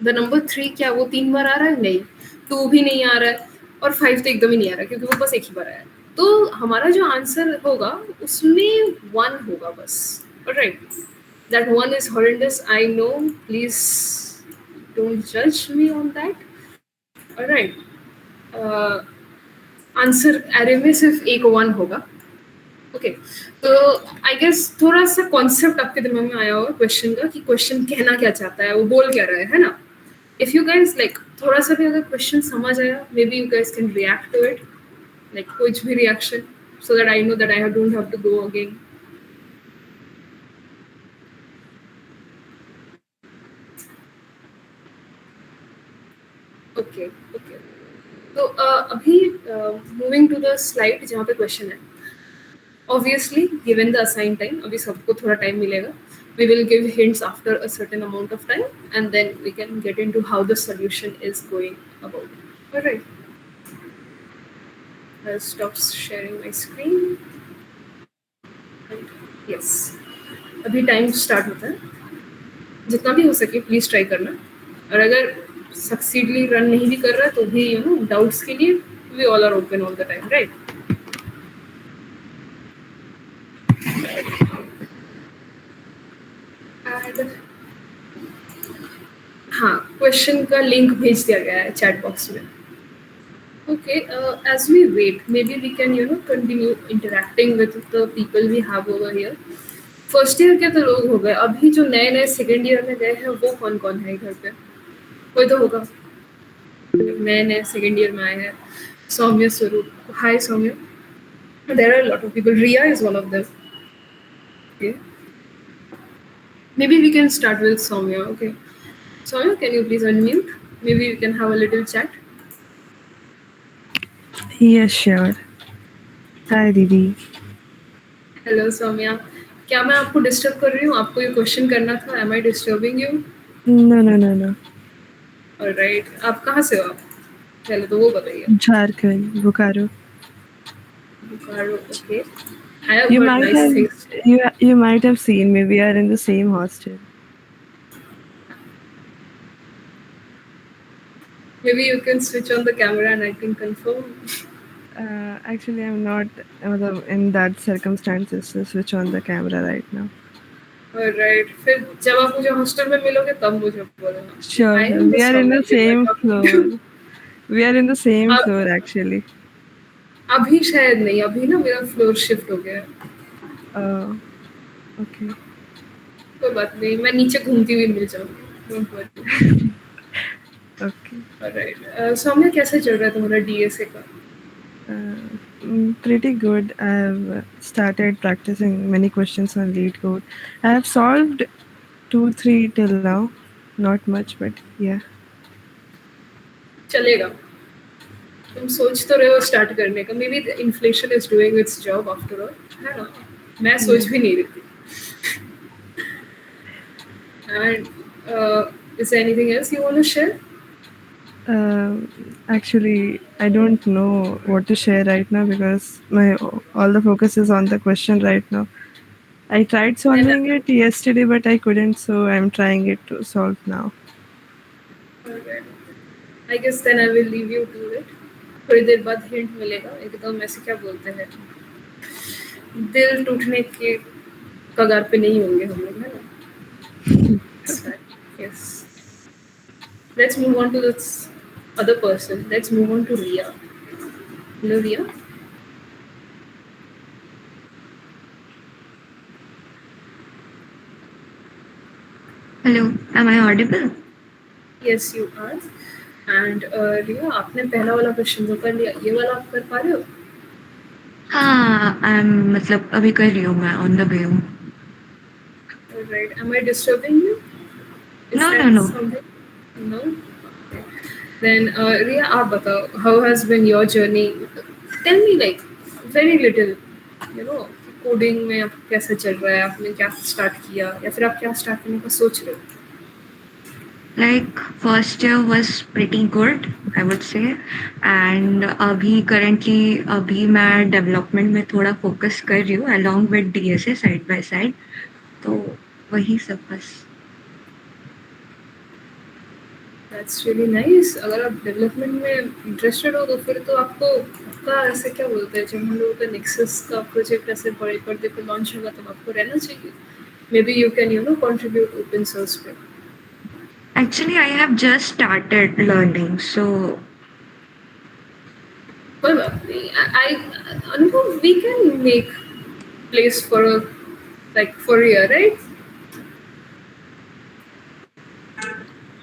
द नंबर 3 क्या वो 3 बार आ रहा है? नहीं। 2 भी नहीं आ रहा है और 5 तो एकदम ही नहीं आ रहा है क्योंकि वो बस एक ही बार आया है। तो हमारा जो आंसर होगा उसमें 1 होगा बस। Alright, that 1 is horrendous, I know, please don't जज me on that. Alright, answer array में सिर्फ एक 1 होगा। ओके, तो आई गेस थोड़ा सा कॉन्सेप्ट आपके दिमाग में आया होगा क्वेश्चन का कि क्वेश्चन कहना क्या चाहता है, वो बोल क्या रहा है ना? इफ यू गाइस लाइक थोड़ा सा भी अगर क्वेश्चन समझ आया, maybe you guys can react to it, like कुछ भी reaction, so that I know that I don't have to go again. Okay okay, तो अभी मूविंग टू द स्लाइड जहाँ पे क्वेश्चन है। Obviously given the assign time, अभी सबको थोड़ा टाइम मिलेगा। We will give hints after a certain amount of time, and then we can get into how the solution is going about. All right. I'll stop sharing my screen. Right. Yes. अभी time start होता है। जितना भी हो सके please try करना, और अगर सक्सीडली रन नहीं भी कर रहा तो भी डाउट्स के लिए we all are open all the time, right? And question का लिंक भेज दिया गया है चैट बॉक्स में. Okay, as we wait, maybe we can continue interacting with the people we have over here. First year के तो लोग हो गए, अभी जो नए नए सेकेंड ईयर में गए हैं वो कौन कौन है घर पे? कोई तो होगा नए नए सेकेंड ईयर में आए हैं. सौम्य, स्वरूप. हाय सौम्य. There are a lot of people. Riya is one of them. Okay. Maybe we can start with Soumya. Okay. Soumya, can you please unmute? Maybe we can have a little chat. Yes, sure. Hi, Didi. Hello Saumya. क्या मैं आपको disturb कर रही हूँ? आपको ये question करना था. Am I disturbing you? No. Alright. आप कहाँ से हो? आप पहले तो वो बताइए. Jharkhand, Bokaro. Bokaro. Okay. I have You heard might nice have things. you might have seen me. We are in the same hostel. Maybe you can switch on the camera and I can confirm. Actually, I'm not in that circumstances to switch on the camera right now. Alright. फिर जब आप मुझे hostel में मिलोगे तब मुझे बोलना. Sure. I am We are in the Soumya, same but floor. We are in the same आप- floor actually. अभी शायद नहीं. अभी ना मेरा फ्लोर शिफ्ट हो गया है. Okay. कोई बात नहीं, मैं नीचे घूमती हुई मिल जाऊंगी. Don't worry. Okay. Alright. Saumya, कैसे चल रहा है तुम्हारा डीएसए का? Pretty good. I've started practicing many questions on lead code. I have solved 2-3 till now. Not much, but yeah. चलेगा. तुम सोच तो रहे हो स्टार्ट करने का. Maybe inflation is doing its job after all, है ना? मैं सोच भी नहीं रही थी. And is there anything else you want to share? Actually, I don't know what to share right now because all the focus is on the question right now. I tried solving it yesterday, but I couldn't, so I'm trying it to solve now. I guess then I will leave you to it. थोड़ी देर बाद hint मिलेगा. एकदम ऐसे क्या बोलते हैं, दिल टूटने के कगार पे नहीं होंगे हम लोग, है ना? Yes. Let's move on to this other person. Let's move on to Riya. Hello, Riya. Hello, am I audible? Yes, you are. And Riya, आपने पहला वाला क्वेश्चन तो कर लिया. ये वाला आप कर पा रहे हो? हाँ, मतलब अभी कर रही हूँ मैं, on the way हूँ. Alright. Am I disturbing you? Is No, that no. something? No? Okay. Then Riya, आप बताओ, how has been your journey? Tell me like very little, coding में आप कैसे चल रहा है? आपने क्या स्टार्ट किया या फिर आप क्या स्टार्ट करने का सोच रहे हो? Like first year was pretty good, I would say, and अभी मैं डेवलपमेंट में थोड़ा फोकस कर रही हूँ along with DSA side by side, तो वही सब बस. That's really nice. अगर आप डेवलपमेंट में इंटरेस्टेड हो तो फिर तो आपका ऐसे क्या बोलते हैं, जब हम लोगों का नेक्सस का प्रोजेक्ट ऐसे बड़े पर्दे पे लॉन्च होगा तब आपको रहना चाहिए. May be you can contribute open source पे. Actually, I have just started learning, so कोई बात नहीं. अनुभव, we can make place for a year, right?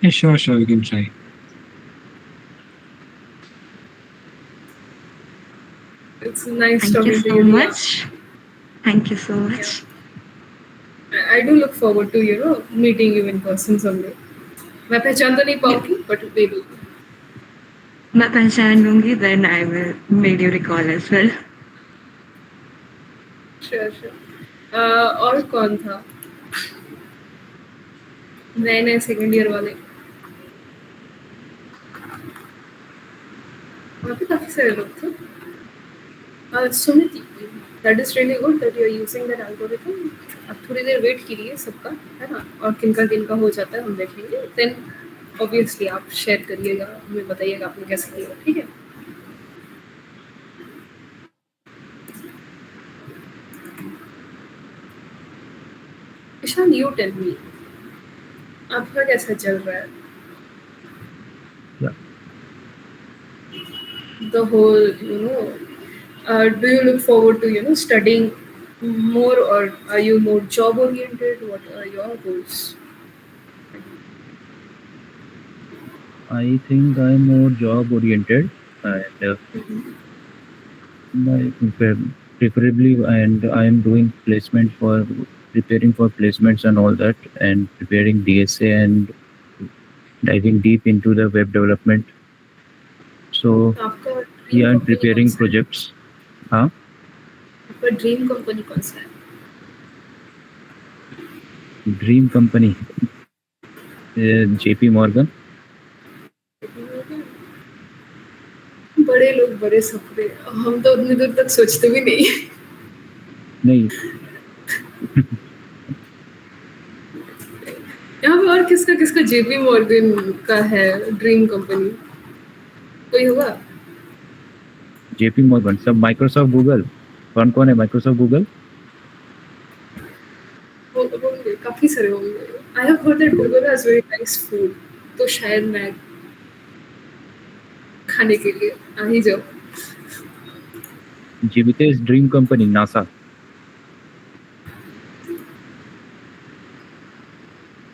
Yeah, sure, we can try. It's nice thank talking you to so you. Riya. much. Thank you so much. I do look forward to meeting you in person someday. मैं पहचान तो नहीं पाऊंगी, but maybe. मैं पहचान लूंगी, then I will make you recall as well. Sure. और कौन था? नए सेकेंड ईयर वाले. वहाँ पे काफी सारे लोग थे. Suniti, that is really good that you are using that algorithm. अब थोड़ी देर वेट कीजिए सबका, है ना? और किनका हो जाता है हम देख लेंगे. Then obviously आप शेयर करिएगा, हमें बताइएगा आपने कैसे किया, ठीक है? ईशान, you tell me, आपका कैसा चल रहा है? the whole, do you look forward to studying more, or are you more job oriented? What are your goals? I think I'm more job oriented, and preferably, and I am doing placement for preparing for placements and all that, and preparing DSA and diving deep into the web development. So आपका yeah, I'm dream preparing projects. हाँ, आपका dream company कौन सा है? Dream company JP Morgan. बड़े लोग बड़े सपने, हम तो उतनी दूर तक सोचते भी नहीं। नहीं, यहाँ पे और किसका किसका JP Morgan का है ड्रीम कंपनी? कोई होगा? JP Morgan, सब माइक्रोसॉफ्ट, गूगल, कौन कौन है माइक्रोसॉफ्ट, गूगल? होंगे, काफी सारे होंगे। I have heard that Google has very nice food, तो शायद मैं खाने के लिए आ ही जाऊँ। जीवितेश ड्रीम कंपनी नासा.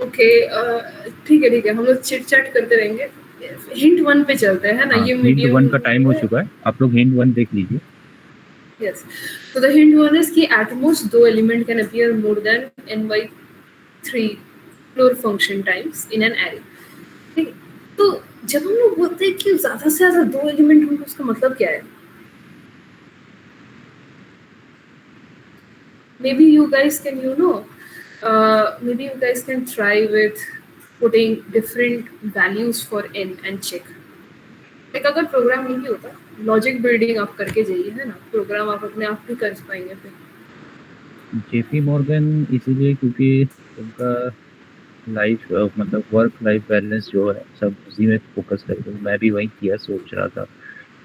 ओके, ठीक है, हम लोग चिट चैट करते रहेंगे। हिंट 1 पे चलते हैं, है ना? ये हिंट मीडियम 1 का टाइम हो चुका है, आप लोग हिंट 1 देख लीजिए. यस, तो द हिंट 1 इज कि at most 2 element can appear more than n/3 floor function times in an array. ठीक है, तो जब हम लोग बोलते हैं कि ज्यादा से ज्यादा 2 एलिमेंट होंगे, उसका मतलब क्या है? Maybe you guys can, maybe you guys can try with putting different values for n and check. like अगर प्रोग्राम नहीं होता, लॉजिक बिल्डिंग आप करके जाइए, है ना? प्रोग्राम आप अपने आप भी कर पाएंगे फिर। JP Morgan इसीलिए क्योंकि उनका लाइफ मतलब वर्क लाइफ बैलेंस जो है सब उसी में फोकस करते हैं. मैं भी वही किया, सोच रहा था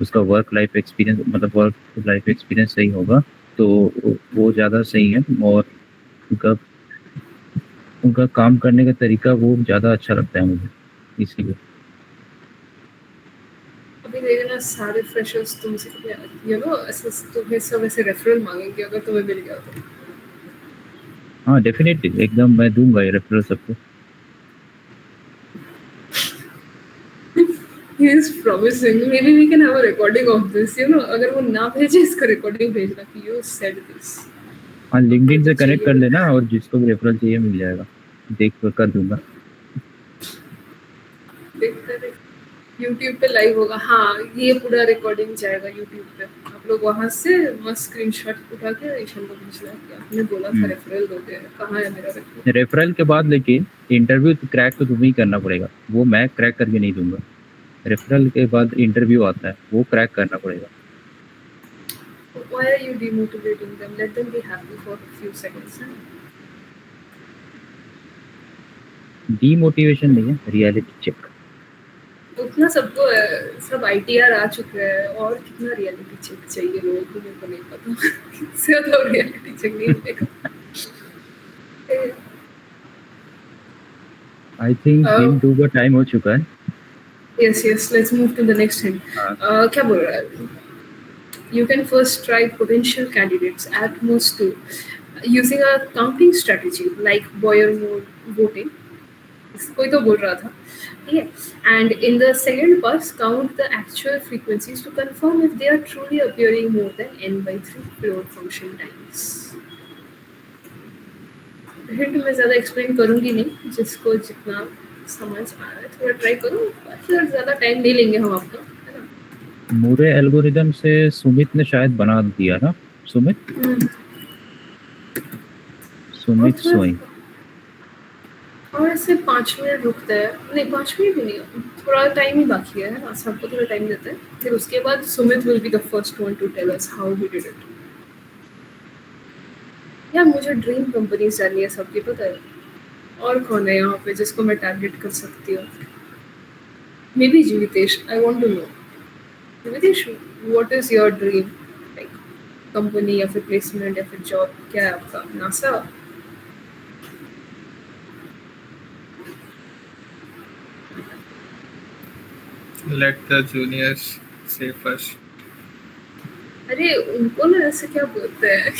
उसका वर्क लाइफ एक्सपीरियंस, मतलब वर्क लाइफ एक्सपीरियंस सही होगा तो वो ज़्यादा सही है, और उनका काम करने का तरीका वो ज़्यादा अच्छा लगता है मुझे, इसीलिए. अभी देखना सारे फ्रेशर्स तुमसे ऐसे तुम्हें सब ऐसे रेफरल मांगेंगे अगर तुम्हें मिल गया तो. हाँ डेफिनेटली, एकदम मैं दूंगा ये रेफरल सबको. He is promising. Maybe we can have a recording of this. अगर वो ना भेजे, इसका recording भेजना कि you said this. हाँ, लिंक्डइन से कनेक्ट कर लेना और जिसको भी रेफरल चाहिए मिल जाएगा, देख कर दूंगा. देखते YouTube पे लाइव होगा. हाँ, ये पूरा रिकॉर्डिंग जाएगा YouTube पे. आप लोग वहाँ से मस्त स्क्रीनशॉट उठा के ईशान को भेजना कि आपने बोला था रेफरल दोगे. कहाँ है मेरा रेफरल? रेफरल के बाद लेकिन इंटरव्यू क्रैक तो तुम्हें ही करना पड़ेगा, वो मैं क्रैक करके नहीं दूंगा. रेफरल के बाद इंटरव्यू आता है, वो क्रैक करना पड़ेगा. Why are you demotivating them? Let them be happy for a few seconds. Demotivation नहीं है, रियलिटी चेक. उतना सबको सब ITR आ चुके हैं, और कितना रियलिटी चेक चाहिए लोगों को? मेरे को नहीं पता. इससे ज्यादा रियलिटी चेक नहीं मिलेगा. आई थिंक हिंट 2 का टाइम हो चुका है. Yes, let's move to the next hint. क्या बोल रहा है? You can first try potential candidates at most 2 using a counting strategy like Boyer-Moore voting. कोई तो बोल रहा था, ठीक है? And in the second pass, count the actual frequencies to confirm if they are truly appearing more than n/3 floor function times. Hint मैं ज़्यादा explain करूँगी नहीं, जिसको जितना समझ आ रहा है थोड़ा ट्राई करो, फिर ज़्यादा टाइम नहीं लेंगे हम आपका, है ना? मूरे एल्गोरिदम से सुमित ने शायद बना दिया ना, सुमित सोई. और ऐसे 5 मिनट रुकता है, नहीं 5 मिनट भी नहीं, थोड़ा टाइम ही बाकी है ना? सबको थोड़ा टाइम देते हैं, फिर उसके बाद Sumit will be the first one to tell us how he did it. यार मुझे ड्रीम कंपनी जाननी है सबकी, पता है? और कौन है यहाँ पे जिसको मैं टारगेट कर सकती हूँ? Maybe Jeevitesh. I want to know, Jeevitesh, what is your dream, like company या फिर प्लेसमेंट या फिर जॉब? क्या है आपका? NASA? Let the juniors say first. अरे उनको ना ऐसे क्या बोलते हैं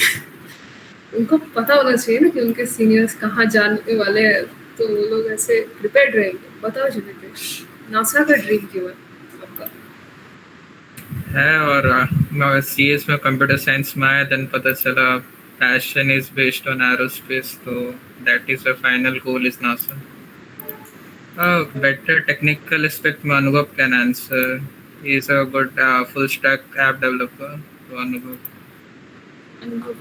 उनको पता होना चाहिए ना कि उनके सीनियर्स कहाँ जाने वाले हैं, तो वो लोग ऐसे प्रिपेयर्ड रहेंगे। बताओ जी नितेश, नासा का ड्रीम क्यों है आपका? है और मैं CS में कंप्यूटर साइंस में आया, देन पता चला passion is based on aerospace, तो that is the final goal is NASA. Better technical aspect में अनुभव can answer. He is a good full stack app developer. तो अनुभव अनुभव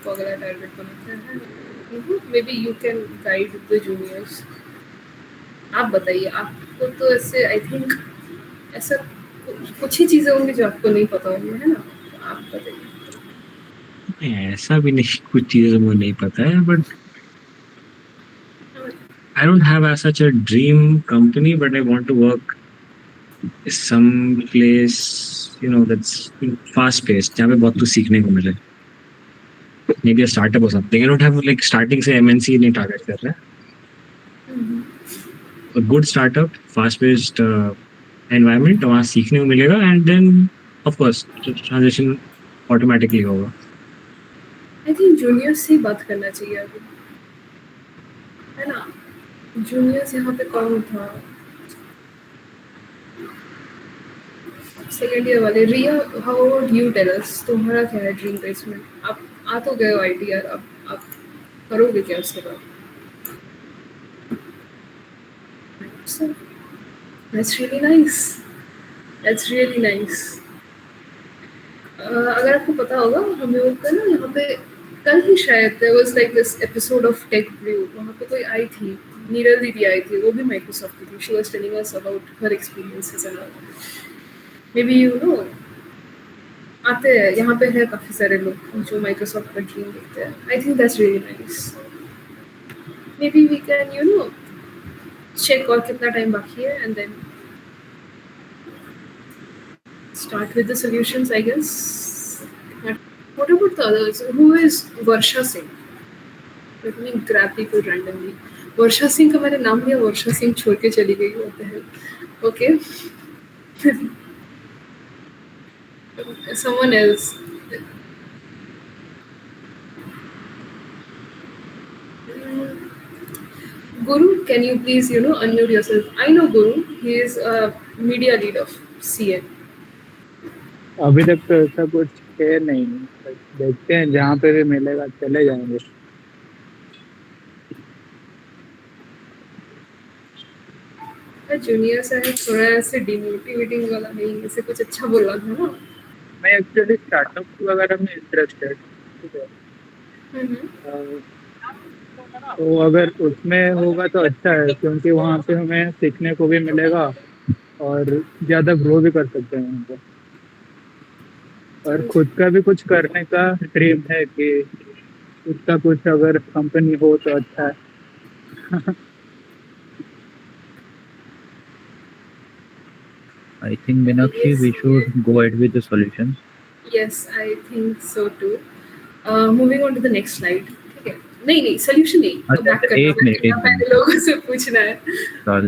को अगला टारगेट बनाते हैं। Maybe you can guide the juniors. आप बताइए, आपको तो ऐसे आई थिंक ऐसा कुछ ही चीज़ें होंगी जो आपको नहीं पता होंगी, है ना? आप बताइए। ऐसा भी नहीं, कुछ चीजें मुझे नहीं पता है, but I don't have as such a dream company, but I want to work some place, that's fast paced, जहाँ पे बहुत कुछ सीखने को मिले. Maybe a startup or something. I don't have like starting से MNC नहीं target कर रहा है. A good startup, fast paced environment, वहाँ सीखने को मिलेगा, and then of course transition automatically होगा. आई थिंक जूनियर्स से ही बात करना चाहिए अभी, है ना? जूनियर्स यहाँ पे कौन था? सेकेंड ईयर वाले। Riya, how would you tell us, तुम्हारा क्या है ड्रीम प्लेसमेंट? आप आ तो गए हो ITR, अब आप करोगे क्या उसके बाद? That's really nice. That's really nice. अगर आपको पता होगा, हम लोग का ना यहाँ पे कल ही शायद there was like this episode of Tech Brew, वहाँ पे कोई आई थी, नीरल दीदी आई थी, वो भी माइक्रोसॉफ्ट की थी. She was telling us about her experiences and all. Maybe you know, आते हैं यहाँ पे है काफ़ी सारे लोग जो माइक्रोसॉफ्ट का ड्रीम देखते हैं. I think that's really nice. Maybe we can check और कितना टाइम बाकी है and then start with the solutions, I guess. What about the others? Who is Varsha Singh? Let me grab people randomly. Varsha Singh का मैंने नाम लिया, वर्षा सिंह छोड़ के चली गई. What the hell? Okay. Someone else. Guru, can you please unmute yourself? I know Guru. He is a media lead of CN. अभी तक तो ऐसा कुछ है नहीं, देखते हैं जहाँ पे भी मिलेगा चले जाएंगे. जूनियर सर थोड़ा ऐसे डिमोटिवेटिंग वाला नहीं, ऐसे कुछ अच्छा बोला था ना. मैं एक्चुअली स्टार्टअप वगैरह में इंटरेस्टेड, ठीक है. तो अगर उसमें होगा तो अच्छा है, क्योंकि वहाँ पे हमें सीखने को भी मिलेगा और ज़्यादा ग्रो भी कर सकते हैं वहाँ पे. और खुद का भी कुछ करने का ड्रीम है कि उसका कुछ अगर कंपनी हो तो अच्छा है. I think Meenakshi, we should go ahead with the solutions. Yes, I think so too. Moving on to the next slide. ठीक है? नहीं solution नहीं. अच्छा, एक मिनट. पहले लोगों से पूछना है.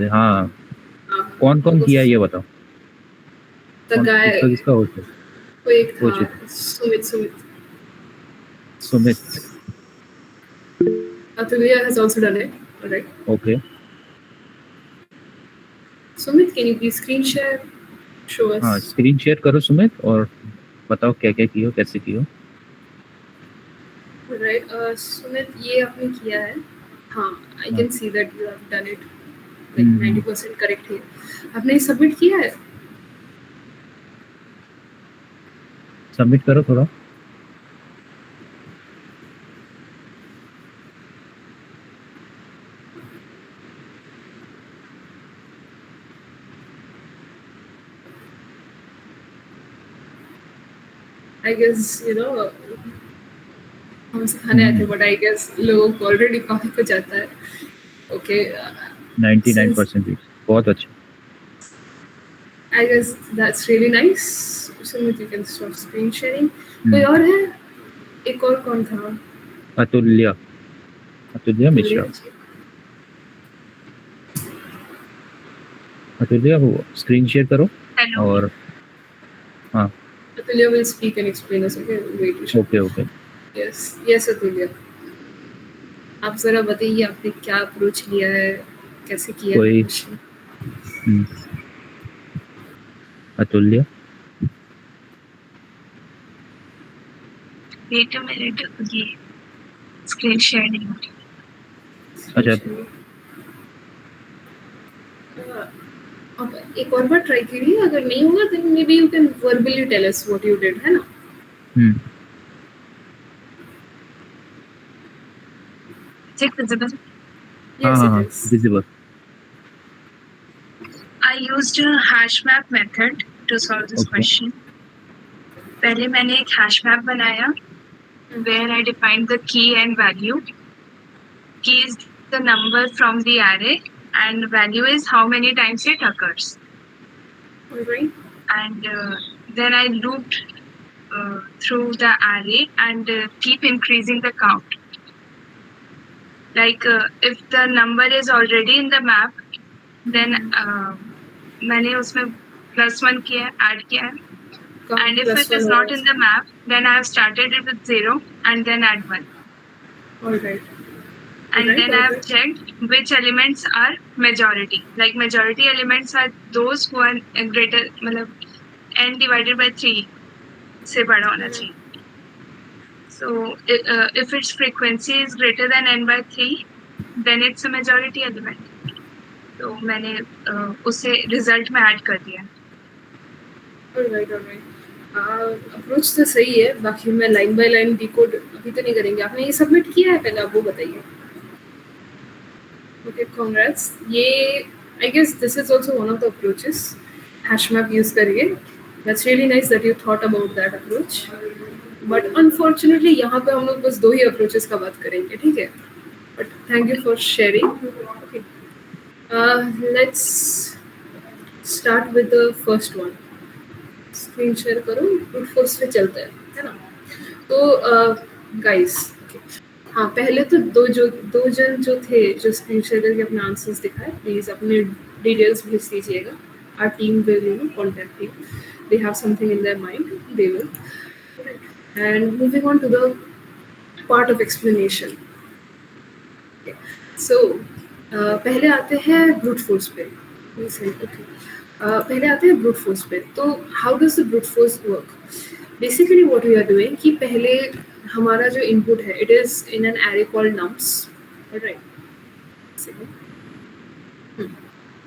हाँ. कौन किया ये बताओ. The guy. किसका होता है? कोई एक था, Sumit. Atulya has also done it. Alright. Okay. Sumit, can you please screen share? Show us. हाँ, स्क्रीन शेयर करो सुमित और बताओ क्या क्या किया, कैसे किया. Right. Sumit, ये आपने किया है. हाँ, I can see that you have done it. Like 90% correct है. आपने सबमिट किया है? सबमिट करो थोड़ा. I guess हम सिखाने आए थे, but I guess लोगों को already काफी कुछ आता है. Okay. 99% बहुत अच्छा. I guess that's really nice. Sumit, you can stop screen sharing. कोई और है? एक और कौन था? अतुल्य मिश्रा. अतुल्य वो स्क्रीन शेयर करो. और हाँ Atulya will speak and explain us. Okay, wait. Okay okay Yes, Atulya. आप जरा बताइए आपने क्या अप्रोच लिया है, कैसे किया है कोई- question? अतुल्य वेट अ मिनट, ये स्क्रीन शेयर नहीं हो रही। अच्छा अब एक और बार ट्राई करिए, अगर नहीं होगा then maybe you can verbally tell us what you did, है ना? Is it visible? Yes, हाँ it is. Visible I used a hash map method to solve this Okay. question. पहले मैंने एक hash map बनाया where I defined the key and value. Key is the number from the array and value is how many times it occurs. Alright. And then I looped through the array and keep increasing the count. Like if the number is already in the map, then मैंने उसमें +1 किया, add किया है. And if it is not in the map, then I have started it with 0 and then add 1. Alright. And then I have checked which elements are majority. Like majority elements are those who are greater, मतलब n divided by 3 से बड़ा होना चाहिए. So if its frequency is greater than n by 3, then it's a majority element. तो मैंने उसे result में add कर दिया. Alright. अप्रोच तो सही है, बाकी मैं लाइन बाय लाइन डिकोड अभी तो नहीं करेंगे. आपने ये सबमिट किया है, पहले आप वो बताइए. Okay, congrats. ये I guess this is also one of the approaches. Hash map use करिए. That's really nice that you thought about that approach. But unfortunately यहाँ पे हम लोग बस 2 ही approaches का बात करेंगे, ठीक है? But thank you for sharing. Okay. Let's start with the first one. Screen share करो. Brute force पे चलते हैं, है ना? तो guys, हाँ पहले तो दो जन जो थे जो स्क्रीन शेयर करके अपने आंसर्स दिखाए, प्लीज अपने डिटेल्स भेज दीजिएगा. Our team will contact you. They have something in their mind, they will. And moving on to the part of explanation. So पहले आते हैं ब्रूट फोर्स पे. पहले आते हैं ब्रूट फोर्स पे. तो how does the brute force work? Basically what we are doing कि पहले हमारा जो इनपुट है, it is in an array called nums, right?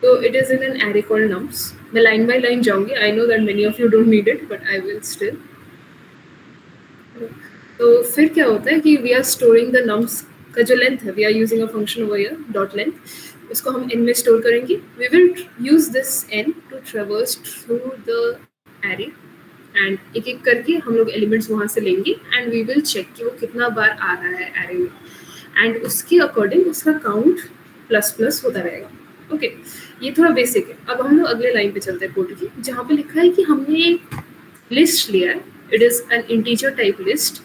तो it is in an array called nums. मैं लाइन बाय लाइन जाऊंगी. I know that many of you don't need it, but I will still. तो फिर क्या होता है कि we are storing the nums का जो लेंथ है, we are using a function over here dot length. उसको हम n में स्टोर करेंगे. We will use this n to traverse through the array and एक एक करके हम लोग एलिमेंट्स वहाँ से लेंगे एंड वी विल चेक कि वो कितना बार आ रहा है एरे में, एंड उसके अकॉर्डिंग उसका काउंट ++ होता रहेगा. ओके, ये थोड़ा बेसिक है. अब हम लोग अगले लाइन पे चलते हैं कोड की, जहाँ पे लिखा है कि हमने एक लिस्ट लिया है. It is an integer type list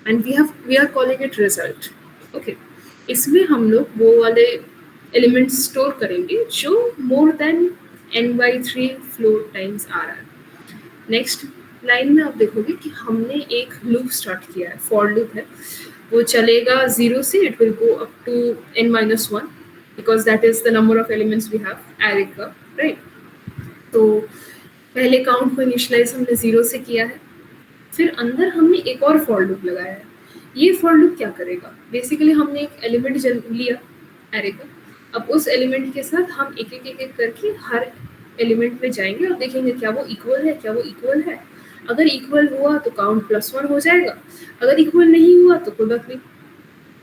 and we are calling it result. Okay, इसमें हम लोग वो वाले एलिमेंट्स स्टोर करेंगे जो more than n/3 floor times आ रहा है. नेक्स्ट लाइन में आप देखोगे कि हमने एक लूप स्टार्ट किया है, फॉर लूप है. वो चलेगा 0 से, it will go up to n-1 because that is the number of elements we have array का, राइट? तो पहले काउंट को इनिशियलाइज हमने 0 से किया है. फिर अंदर हमने एक और फॉर लूप लगाया है. ये फॉर लूप क्या करेगा? बेसिकली हमने एक एलिमेंट लिया एरे का. अब उस एलिमेंट के साथ हम एक एक करके हर एलिमेंट में जाएंगे और देखेंगे क्या वो इक्वल है. अगर इक्वल हुआ तो काउंट +1 हो जाएगा. अगर इक्वल नहीं हुआ तो कोई बात नहीं.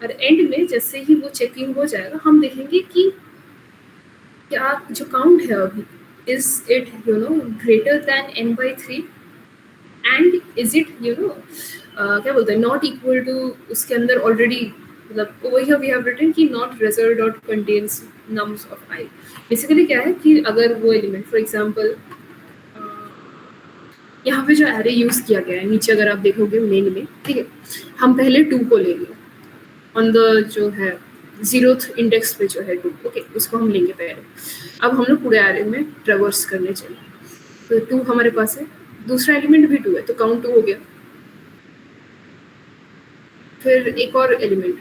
और एंड में जैसे ही वो चेकिंग हो जाएगा, हम देखेंगे कि क्या जो काउंट है अभी, is it greater than n/3 and is it क्या बोलते हैं, नॉट इक्वल टू उसके अंदर ऑलरेडी, मतलब वही वी हैव रिटन कि not result dot contains nums of i. Basically क्या है कि अगर वो एलिमेंट, फॉर एग्जांपल यहाँ पे जो एरे यूज किया गया है नीचे अगर आप देखोगे मेन में, ठीक है, हम पहले 2 को लेंगे ऑन द जो है 0th इंडेक्स पे जो है 2. ओके, उसको हम लेंगे पहले. अब हम लोग पूरे एरे में ट्रैवर्स करने चले. तो 2 हमारे पास है, दूसरा एलिमेंट भी 2 है तो काउंट 2 हो गया। फिर एक और एलिमेंट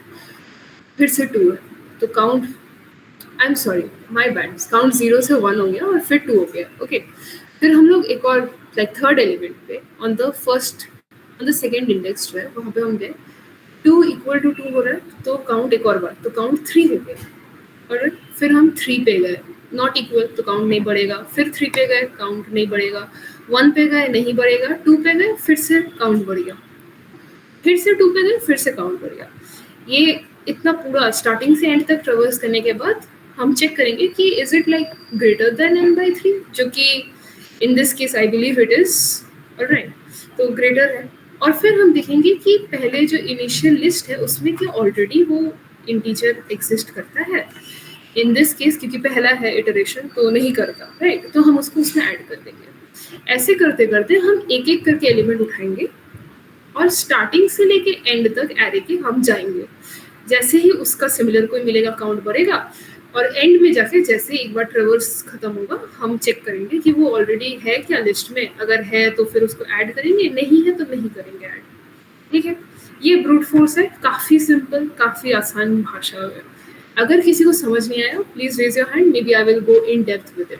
फिर से 2 है तो count, I am sorry my bad, count 0 से 1 हो गया और फिर 2 हो गया। ओके, फिर हम लोग एक और लाइक थर्ड एलिमेंट पे ऑन द सेकेंड इंडेक्स जो है वहाँ पे हम गए, 2 इक्वल टू 2 हो रहा है तो काउंट एक और बार, तो काउंट 3 हो गया। और फिर हम 3 पे गए, नॉट इक्वल तो काउंट नहीं बढ़ेगा, फिर 3 पे गए काउंट नहीं बढ़ेगा, 1 पे गए नहीं बढ़ेगा, 2 पे गए फिर से काउंट बढ़ गया, फिर से 2 पे गए फिर से काउंट बढ़ गया। ये इतना पूरा स्टार्टिंग से एंड तक ट्रेवर्स करने के बाद हम चेक करेंगे कि is it like greater than n/3, जो कि in this case I believe it is, alright, तो ग्रेटर है। और फिर हम देखेंगे कि पहले जो इनिशियल लिस्ट है उसमें क्या ऑलरेडी वो इंटीजर एग्जिस्ट करता है। इन दिस केस क्योंकि पहला है इटरेशन तो नहीं करता, राइट, तो हम उसको उसमें ऐड कर देंगे। ऐसे करते करते हम एक एक करके एलिमेंट उठाएंगे और स्टार्टिंग से लेके एंड तक एरे के हम जाएंगे। जैसे ही उसका सिमिलर कोई मिलेगा काउंट बढ़ेगा, और एंड में जाके जैसे एक बार ट्रेवर्स खत्म होगा हम चेक करेंगे कि वो ऑलरेडी है क्या लिस्ट में, अगर है तो फिर उसको ऐड करेंगे, नहीं है तो नहीं करेंगे ऐड। ठीक है, ये ब्रूट फोर्स है, काफ़ी सिंपल, काफ़ी आसान भाषा है। अगर किसी को समझ नहीं आया please raise your hand, maybe I will go in depth with it.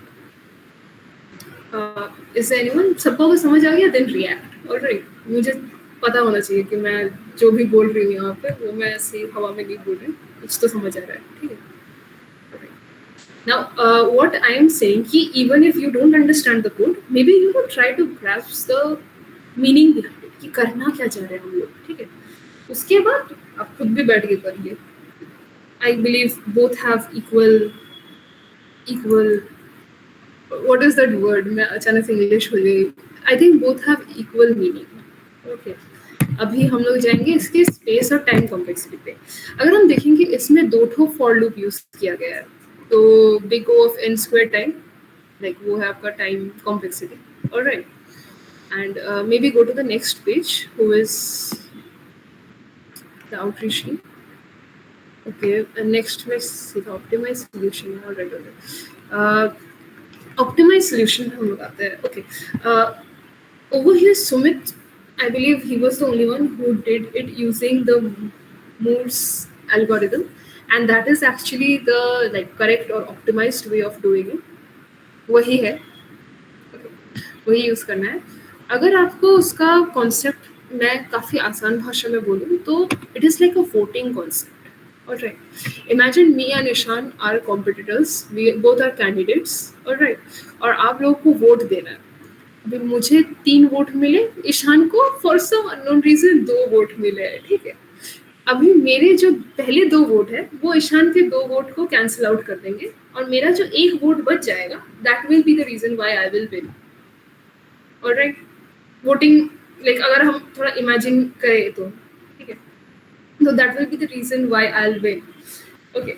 Is anyone, सबको अगर समझ आ गया देन रिएक्ट। ऑलराइट, मुझे पता होना चाहिए कि मैं जो भी बोल रही हूँ यहाँ पे वो मैं ऐसे हवा में नहीं बोल रही, कुछ तो समझ आ रहा है। ठीक है, now what I am saying कि even if you don't understand the code, maybe you will try to grasp the meaning behind it, कि करना क्या चाह रहे हैं हम लोग। ठीक है, उसके बाद आप खुद भी बैठ के करिए। I believe both have equal what is that word, मैं अचानक से इंग्लिश हो गई। I think both have equal meaning. Okay, अभी हम लोग जाएंगे इसके स्पेस और टाइम कॉम्प्लेक्सिटी पे। अगर हम देखेंगे इसमें 2 ठो फॉर लूप यूज किया गया है, तो big O of n square time, like वो है आपका time complexity. Alright, and maybe go to the next page who is the outreach. Okay, and next let's see the optimized solution. Alright. Optimized solution हम लोग आते हैं. Okay. Over here, Sumit, I believe he was the only one who did it using the Moore's algorithm, and that is actually the like correct or optimized way of doing it. वही है. Okay. वही use करना है. अगर आपको उसका concept मैं काफ़ी आसान भाषा में बोलूँ तो it is like a voting concept. Alright. Imagine me and Ishan are competitors. We both are candidates. Alright. और आप लोगों को वोट देना है. अभी मुझे 3 वोट मिले, ईशान को for some unknown reason 2 vote मिले हैं. ठीक है. अभी मेरे जो पहले 2 वोट है वो ईशान के 2 वोट को कैंसिल आउट कर देंगे और मेरा जो 1 वोट बच जाएगा that will be the reason why I will win. Alright. Voting like अगर हम थोड़ा imagine करें तो ठीक है. So that will be the reason why I'll win. Okay,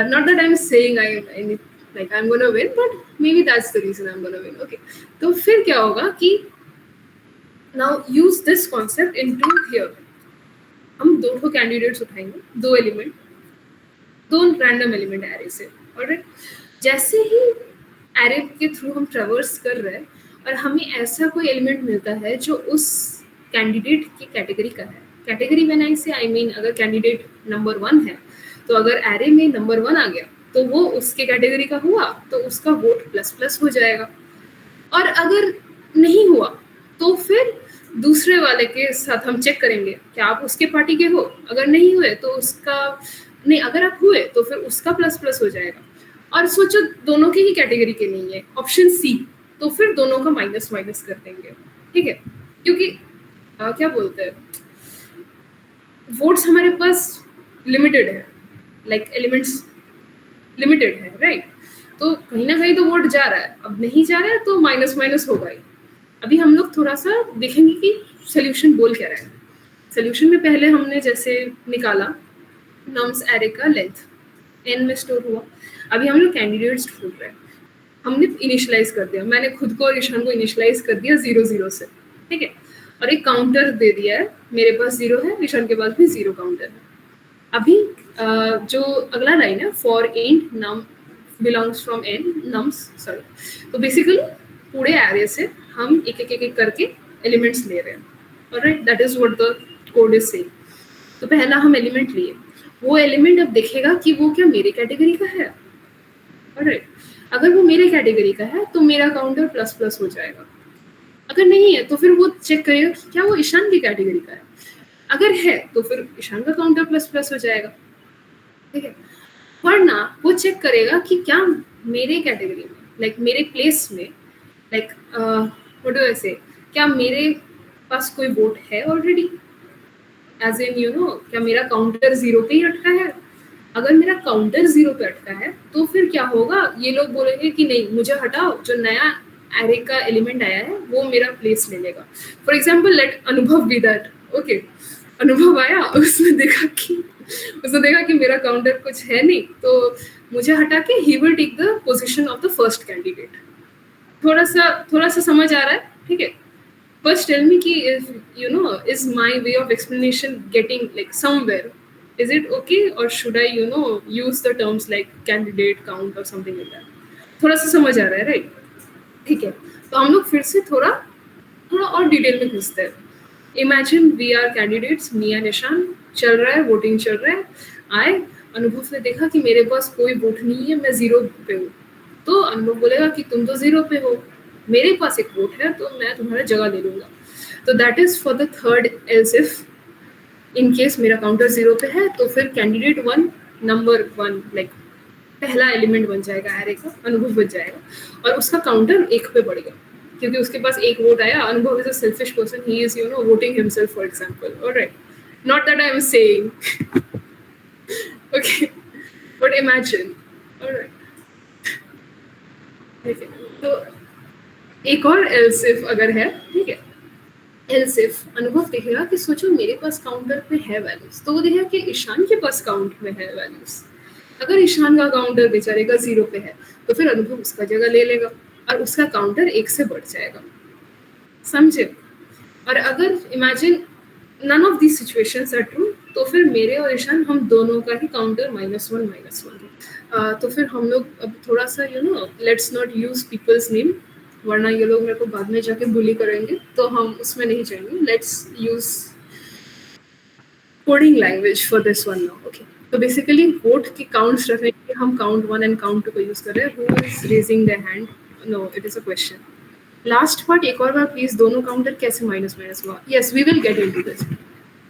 not that I'm saying I'm gonna win, but maybe that's the reason I'm gonna win. Okay, तो फिर क्या होगा कि now use this concept into here. हम 2 candidates उठाएंगे, 2 element, 2 random element array से. Alright, जैसे ही array के थ्रू हम ट्रेवर्स कर रहे हैं और हमें ऐसा कोई एलिमेंट मिलता है जो उस कैंडिडेट की कैटेगरी का है. कैटेगरी में नहीं से आई मीन अगर कैंडिडेट नंबर 1 है तो अगर एरे में नंबर 1 आ गया तो वो उसके कैटेगरी का हुआ तो उसका वोट ++ हो जाएगा. और अगर नहीं हुआ तो फिर दूसरे वाले के साथ हम चेक करेंगे क्या आप उसके पार्टी के हो. अगर नहीं हुए तो उसका नहीं, अगर आप हुए तो फिर उसका ++ हो जाएगा. और सोचो दोनों की ही कैटेगरी के नहीं है, ऑप्शन सी, तो फिर दोनों का माइनस कर देंगे. ठीक है, क्योंकि क्या बोलते हैं, वोट्स हमारे पास लिमिटेड है, लाइक एलिमेंट्स लिमिटेड है, राइट. तो कहीं ना कहीं तो वोट जा रहा है, अब नहीं जा रहा है तो माइनस होगा ही. अभी हम लोग थोड़ा सा देखेंगे कि सोल्यूशन बोल क्या रहा है. सोल्यूशन में पहले हमने जैसे निकाला नम्स एरे का लेंथ n में स्टोर हुआ. अभी हम लोग कैंडिडेट्स ढूंढ रहे हैं, हमने इनिशियलाइज कर दिया, मैंने खुद को और ईशान को इनिशियलाइज कर दिया 0 से. ठीक है, और एक काउंटर दे दिया है, मेरे पास 0 है, ईशान के पास भी 0 काउंटर है. अभी जो अगला लाइन है for int num belongs from n nums, sorry, तो बेसिकली पूरे एरे से हम एक एक एक एक करके एलिमेंट्स ले रहे हैं, alright, that is what the code is saying. तो पहला हम एलिमेंट लिए, वो एलिमेंट अब देखेगा कि वो क्या मेरे कैटेगरी का है, ऑलराइट। अगर वो मेरे कैटेगरी का है तो मेरा काउंटर प्लस प्लस हो जाएगा, अगर नहीं है तो फिर वो चेक करेगा कि क्या वो ईशान की कैटेगरी का है, अगर है तो फिर ईशान का काउंटर प्लस प्लस हो जाएगा, ठीक है। वरना वो चेक करेगा कि क्या मेरे कैटेगरी में, लाइक मेरे प्लेस में, लाइक व्हाट डू आई से, क्या मेरे पास कोई वोट है already, as in you know, क्या मेरा काउंटर 0 पे ही अटका है। अगर मेरा काउंटर 0 पे अटका है तो फिर क्या होगा, ये लोग बोलेंगे कि नहीं मुझे हटाओ, जो नया एरे का एलिमेंट आया है वो मेरा प्लेस ले लेगा। फॉर एग्जाम्पल लेट अनुभव बी दैट, ओके। अनुभव आया, उसने देखा कि मेरा काउंटर कुछ है नहीं, तो मुझे हटा के he will take the position of the first candidate. थोड़ा सा समझ आ रहा है, ठीक है। First tell me ki if you know, is my way of explanation getting like somewhere, is it okay, or should I use the terms like candidate count or something like that? थोड़ा सा समझ आ रहा है, right, ठीक है। तो हम लोग फिर से थोड़ा और डिटेल में घुसते हैं। Imagine we are candidates, me and Ishan, चल रहा है, वोटिंग चल रहा है, आए अनुभव ने देखा कि मेरे पास कोई वोट नहीं है, मैं 0 पे हूँ, तो अनुभव बोलेगा कि तुम तो 0 पे हो, मेरे पास एक वोट है तो मैं तुम्हारा जगह ले लूंगा। तो that is for the third else if in case मेरा काउंटर 0 पे है, तो फिर कैंडिडेट 1 नंबर 1 लाइक पहला एलिमेंट बन जाएगा एरे का, अनुभव बन जाएगा, और उसका काउंटर 1 पे बढ़ेगा क्योंकि उसके पास एक वोट आया। अनुभव is a selfish person, he is voting himself for example, alright, not that I am saying, okay, but imagine, alright, ठीक है। तो एक और एल्स इफ अगर है, ठीक है, एल्स इफ अनुभव देखेगा कि सोचो मेरे पास काउंटर पे है वैल्यूज, तो वो देखेगा कि ईशान के पास काउंट में है वैल्यूज। अगर ईशान का काउंटर बेचारे का 0 पे है तो फिर अनुभव उसका जगह ले लेगा और उसका काउंटर 1 से बढ़ जाएगा, समझे। और अगर imagine none of these situations are true, तो फिर मेरे और ईशान हम दोनों का ही काउंटर -1 है। तो फिर हम लोग अब थोड़ा सा let's not use people's name, वरना ये लोग मेरे को बाद में जाके बुली करेंगे, तो हम उसमें नहीं जाएंगे। Let's use coding language for this one now, okay. तो बेसिकली वोट के काउंट्स रखेंगे हम, काउंट 1 एंड काउंट 2 को यूज कर रहे हैं। Who is raising their hand? No, it is a question. Last part एक और बार प्लीज, दोनों काउंटर कैसे माइनस हुआ? Yes, we will get into this.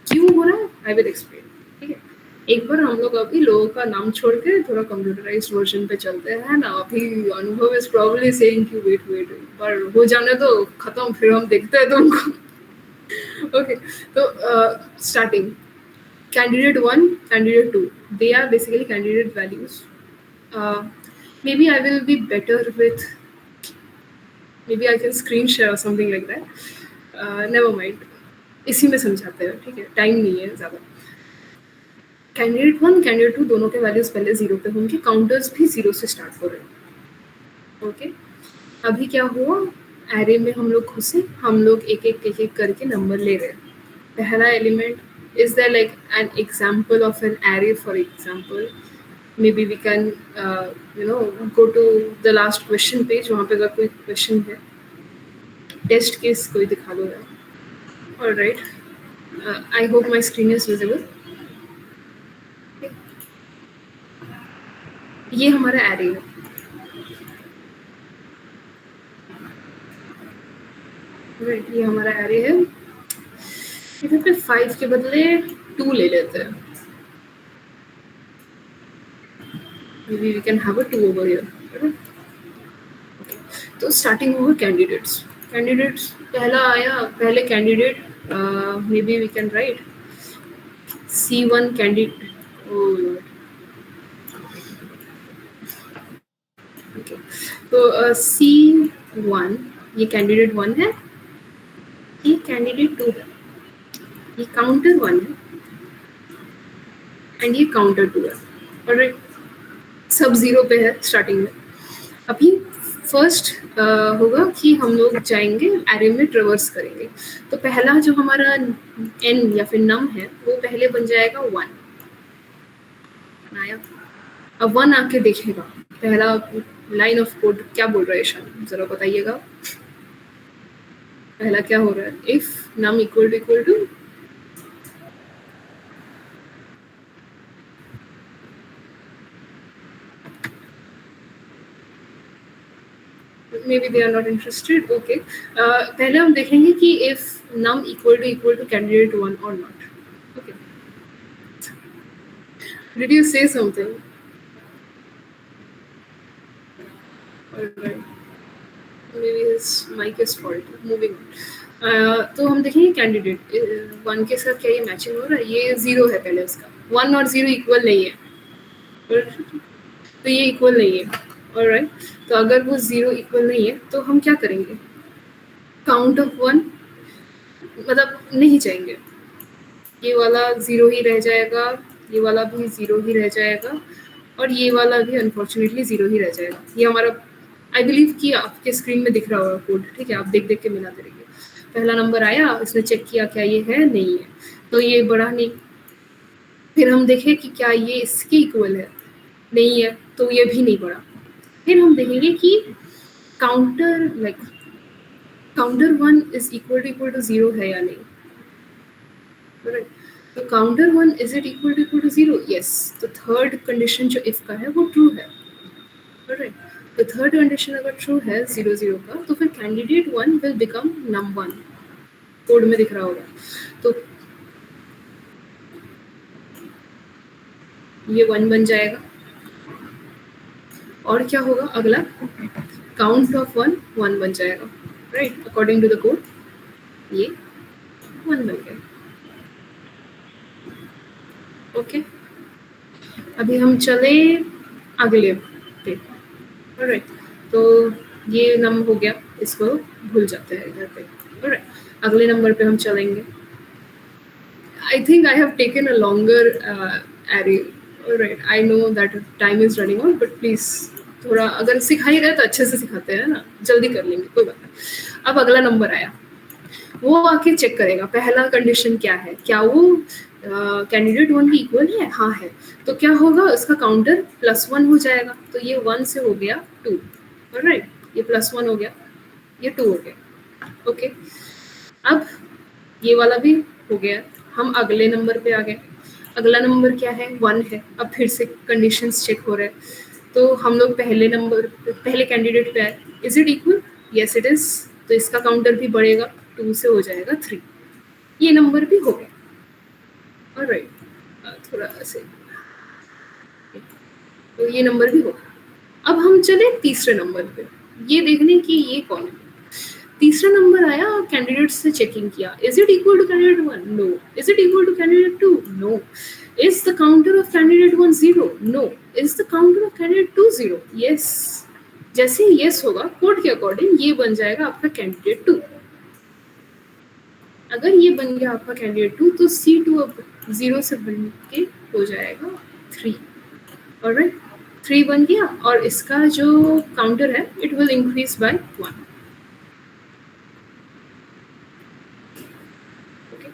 क्यों हो रहा है आई विल एक्सप्लेन, ठीक है। एक बार हम लोग अभी लोगों का नाम छोड़ के थोड़ा कंप्यूटराइज्ड वर्जन पे चलते हैं ना। अभी अनुभव इज प्रोबब्ली सेइंग कि वेट पर हो जाने तो खत्म, फिर हम देखते हैं तुमको, ओके। तो starting candidate 1, candidate 2, they are basically candidate values. Maybe I will be better with, maybe I can screen share or something like that. Never mind, इसी में समझाते हैं, ठीक है, टाइम नहीं है ज़्यादा। कैंडिडेट 1, कैंडिडेट 2 दोनों के वैल्यूज पहले 0 पे होंगे, काउंटर्स भी 0 से स्टार्ट हो रहे हैं, ओके। अभी क्या हुआ, एरे में हम लोग घुसे, हम लोग एक एक करके नंबर ले रहे हैं। पहला element, is there like an example of an array? For example, maybe we can go to the last question page, वहाँ पे अगर कोई क्वेश्चन है, टेस्ट केस कोई दिखा दो यार। Alright, I hope my screen is visible. ये हमारा array है, right, ये हमारा array है। इधर पे 5 के बदले 2 ले लेते हैं, maybe we can have a 2 over here, right? तो स्टार्टिंग होगा कैंडिडेट्स पहला आया, पहले candidate maybe we can write C1 candidate, okay, तो C1 ये कैंडिडेट 1 है, ये कैंडिडेट 2 है, ये काउंटर 1 है एंड ये काउंटर 2 है, ऑलराइट। सब 0 पे है स्टार्टिंग में। अभी फर्स्ट होगा कि हम लोग जाएंगे एरे में ट्रेवर्स करेंगे, तो पहला जो हमारा n या फिर नम है वो पहले बन जाएगा 1 आया। अब 1 आके देखेगा, पहला लाइन ऑफ कोड क्या बोल रहा है ईशान, जरा बताइएगा। पहला क्या हो रहा है, if num equal to maybe they are not interested. Okay, पहले हम देखेंगे कि if num equal to candidate 1 or not. Okay, did you say something? Alright, maybe his mic is fault. Moving on. तो हम देखेंगे कैंडिडेट 1 के साथ क्या ये मैचिंग हो रहा है, ये 0 है पहले उसका, 1 और 0 इक्वल नहीं है, तो ये इक्वल नहीं है। ऑलराइट, तो अगर वो 0 इक्वल नहीं है तो हम क्या करेंगे, काउंट ऑफ 1 मतलब नहीं जाएंगे, ये वाला 0 ही रह जाएगा, ये वाला भी 0 ही रह जाएगा, और ये वाला भी अनफॉर्चुनेटली 0 ही रह जाएगा। ये हमारा आई बिलीव कि आपके स्क्रीन में दिख रहा होगा कोड, ठीक है, आप देख देख के मिलाते रहिए। पहला नंबर आया, उसने चेक किया क्या ये है, नहीं है, तो ये बढ़ा नहीं। फिर हम देखें कि क्या ये इसके इक्वल है, नहीं है, तो ये भी नहीं बढ़ा। फिर हम देखेंगे कि counter like counter 1 is equal to 0 है या नहीं। तो counter 1 is it equal to 0? Yes. तो थर्ड कंडीशन जो इफ का है वो ट्रू है। राइट, तो थर्ड कंडीशन अगर ट्रू है 0 0 का, तो फिर candidate 1 will become num 1, code में दिख रहा होगा। तो ये 1 बन जाएगा, और क्या होगा अगला, काउंट ऑफ 1 बन जाएगा। Right, according to the code ये 1 बन गया। ओके, अभी हम चले अगले पे। ऑलराइट, तो ये नंबर हो गया, इसको भूल जाते हैं इधर पे। ऑलराइट, अगले नंबर पे हम चलेंगे। I think I have taken a longer array. Alright, I know that time is running out, but please थोड़ा अगर सिखाई रहे तो अच्छे से सिखाते हैं ना, जल्दी कर लेंगे, कोई बात नहीं। अब अगला नंबर आया, वो आके चेक करेगा पहला कंडीशन क्या है, क्या वो कैंडिडेट 1 की इक्वल है, हाँ है, तो क्या होगा, उसका काउंटर +1 हो जाएगा। तो ये 1 से हो गया 2। ऑलराइट, ये +1 हो गया, ये 2 हो गया। ओके, अब ये वाला भी हो गया, हम अगले नंबर पे आ गए। अगला नंबर क्या है, 1 है। अब फिर से कंडीशंस चेक हो रहे हैं, तो हम लोग पहले कैंडिडेट पे आए, is it equal, yes it is, तो इसका काउंटर भी बढ़ेगा, 2 से हो जाएगा 3, ये नंबर भी हो गया। ऑलराइट, थोड़ा ऐसे, तो ये नंबर भी होगा। अब हम चले तीसरे नंबर पे, ये देखने की ये कौन है। तीसरा नंबर आया, कैंडिडेट से चेकिंग किया, is it equal to candidate 1? No. Is it equal to candidate 2? No. Is the counter of candidate 1 0? No. Is the counter of candidate 2 0? Yes. जैसे ही यस होगा, कोड के अकॉर्डिंग ये बन जाएगा आपका कैंडिडेट 2। अगर ये बन गया आपका कैंडिडेट 2, तो C2 अब 0 से बन के हो जाएगा 3। ऑलराइट, 3 बन गया, और इसका जो काउंटर है it will increase by 1। Okay,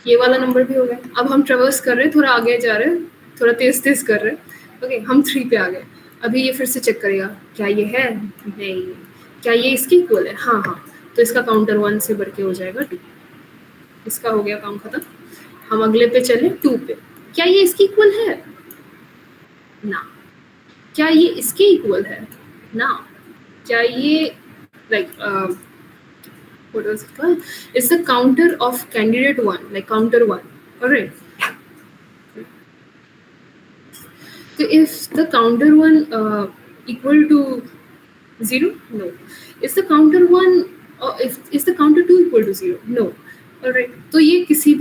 ये वाला नंबर भी हो गया। अब हम ट्रेवर्स कर रहे हैं, थोड़ा आगे जा रहे हैं, थोड़ा तेज कर रहे हैं। ओके, हम 3 पे आ गए। अभी ये फिर से चेक करेगा, क्या ये है, नहीं। क्या ये इसके इक्वल है, हाँ हाँ, तो इसका काउंटर 1 से बढ़ के हो जाएगा 2। इसका हो गया काम खत्म। हम अगले पे चले 2 पे, क्या ये इसके इक्वल है, ना। क्या ये इसके इक्वल है, ना। क्या ये like what was it called, it's the counter of candidate 1, like counter 1. Alright, so if the counter 1 equal to 0? No. Is the counter 1 is the counter 2 equal to 0? No. Alright, तो ये किसी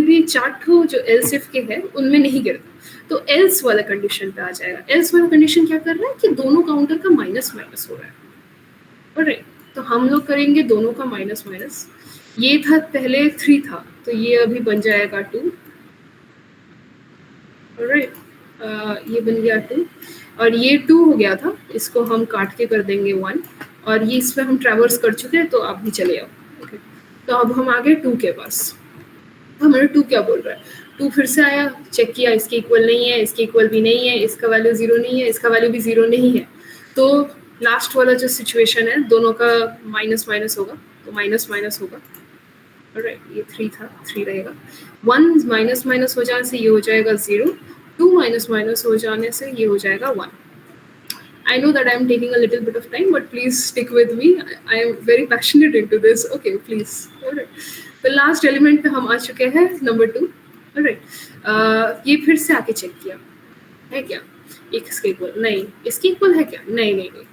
भी chart हो जो else if के है उनमें नहीं गिरता, तो एल्स वाला कंडीशन पे आ जाएगा। एल्स वाला कंडीशन क्या कर रहा है कि दोनों काउंटर का माइनस माइनस हो रहा है। ऑलराइट, तो हम लोग करेंगे दोनों का माइनस माइनस। ये था पहले 3 था, तो ये अभी बन जाएगा 2। ऑलराइट, ये बन गया 2, और ये 2 हो गया था, इसको हम काट के कर देंगे 1, और ये इसमें हम ट्रैवर्स कर चुके हैं, तो आप भी चले आओ। ओके, तो अब हम आ गए 2 के पास। हमारा 2 क्या बोल रहा है, 2 फिर से आया, चेक किया, इसके इक्वल नहीं है, इसके इक्वल भी नहीं है, इसका वैल्यू 0 नहीं है, इसका वैल्यू भी 0 नहीं है। तो लास्ट वाला जो सिचुएशन है, दोनों का माइनस माइनस होगा, तो माइनस माइनस होगा। ऑलराइट, ये 3 था, 3 रहेगा। 1 माइनस माइनस हो जाने से ये हो जाएगा 0, 2 माइनस माइनस हो जाने से ये हो जाएगा 1। I know that I'm taking a little bit of time, but please stick with me. I am very passionate into this. Okay, please. All right. The last element पे हम आ चुके हैं, number 2. All right. ये फिर से आके check किया है क्या? एक इसके इक्वल नहीं, इसके इक्वल है क्या? नहीं नहीं नहीं।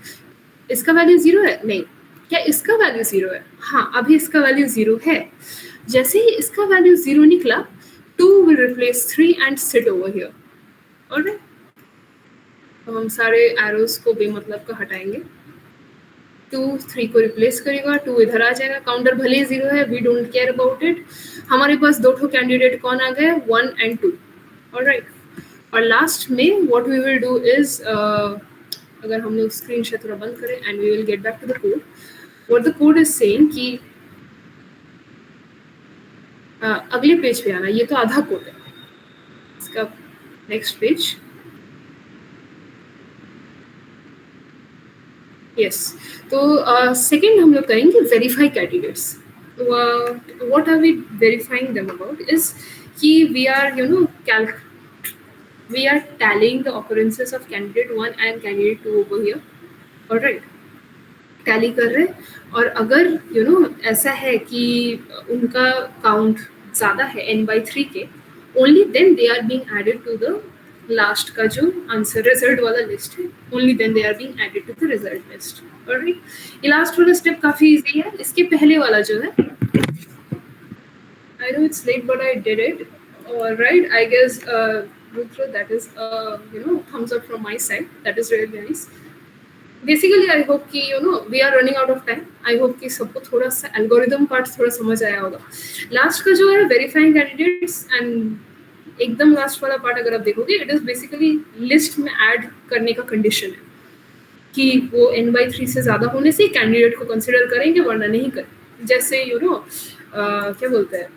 इसका वैल्यू 0 है? नहीं। क्या इसका वैल्यू 0 है? हाँ, अभी इसका वैल्यू 0 है। जैसे ही इसका वैल्यू 0 निकला, 2 will replace 3 and sit over here. All right. तो हम सारे एरोज को बेमतलब का हटाएंगे। 2 3 को रिप्लेस करेगा, 2 इधर आ जाएगा। काउंटर भले ही 0 है, we don't care about it. हमारे पास 2 कैंडिडेट कौन आ गए? 1 and 2। ऑलराइट, और लास्ट में what we will do is, अगर हम लोग स्क्रीन शेयर थोड़ा बंद करें and we will get back to the code. What the code is saying कि अगले पेज पे आना। ये तो आधा कोड है, इसका नेक्स्ट पेज। यस, तो सेकेंड हम लोग करेंगे verify candidates. What are we verifying them about is कि वी आर we are tallying the occurrences of candidate 1 and candidate 2 over here. All right, tally कर रहे हैं। और अगर ऐसा है कि उनका काउंट ज़्यादा है n/3 के, only then they are being added to the last का जो आंसर रिजल्ट वाला लिस्ट है, only then they are being added to the result list. Alright, ये लास्ट वाला स्टेप काफी इजी है। इसके पहले वाला जो है, I know it's late but I did it. Alright, I guess that is thumbs up from my side. That is really nice. Basically I hope कि we are running out of time. I hope कि सबको थोड़ा सा algorithm part थोड़ा समझ आया होगा। Last का जो है वेरीफाइंग कैंडिडेट्स एंड एकदम लास्ट वाला पार्ट अगर आप देखोगे, इट इज बेसिकली लिस्ट में ऐड करने का कंडीशन है कि वो n/3 से ज़्यादा होने से कैंडिडेट को कंसिडर करेंगे, वरना नहीं करें। जैसे क्या बोलते हैं,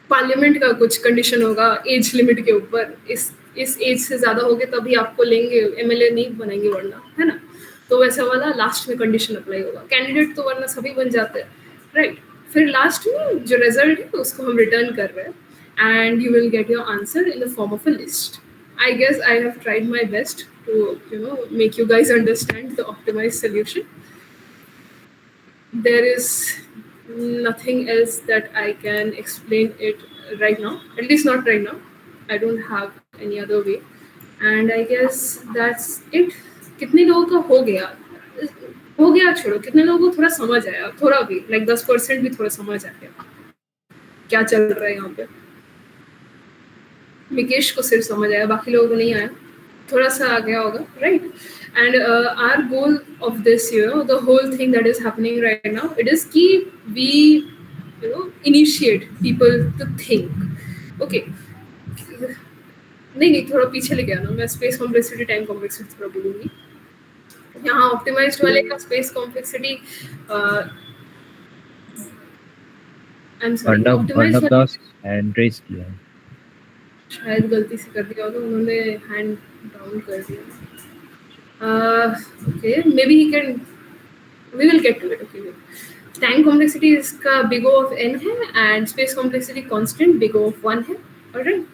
पार्लियामेंट का कुछ कंडीशन होगा एज लिमिट के ऊपर, इस एज से ज़्यादा होगे तभी आपको लेंगे, MLA नहीं बनेंगे वरना, है ना। तो वैसा वाला लास्ट में कंडीशन अप्लाई होगा। कैंडिडेट तो वरना सभी बन जाते हैं, राइट। फिर लास्ट में जो रिजल्ट है उसको हम रिटर्न कर रहे हैं and you will get your answer in the form of a list. I guess I have tried my best to make you guys understand the optimized solution. There is nothing else that I can explain it right now, at least not right now. I don't have any other way, and I guess that's it. कितने लोगों का हो गया छोड़ो, कितने लोगों को थोड़ा समझ आया, थोड़ा भी like 10% भी थोड़ा समझ आ गया क्या चल रहा है यहाँ पे। मिकेश को सिर्फ समझ आया, बाकी लोगों को नहीं आया, थोड़ा सा आ गया होगा, right. And our goal of this the whole thing that is happening right now, it is कि we initiate people to think. Okay, नहीं थोड़ा पीछे लेके आना, मैं स्पेस कॉम्प्लेक्सिटी टाइम कॉम्प्लेक्सिटी थोड़ा बोलूँगी। यहाँ ऑप्टिमाइज्ड वाले का स्पेस कॉम्प्लेक्सिटी शायद गलती से कर दिया होगा, उन्होंने हैंड डाउन कर दिया। Okay, maybe he can, we will get to it. Okay, time complexity इसका बिग O ऑफ n है and space complexity constant big O of 1 है। ऑलराइट,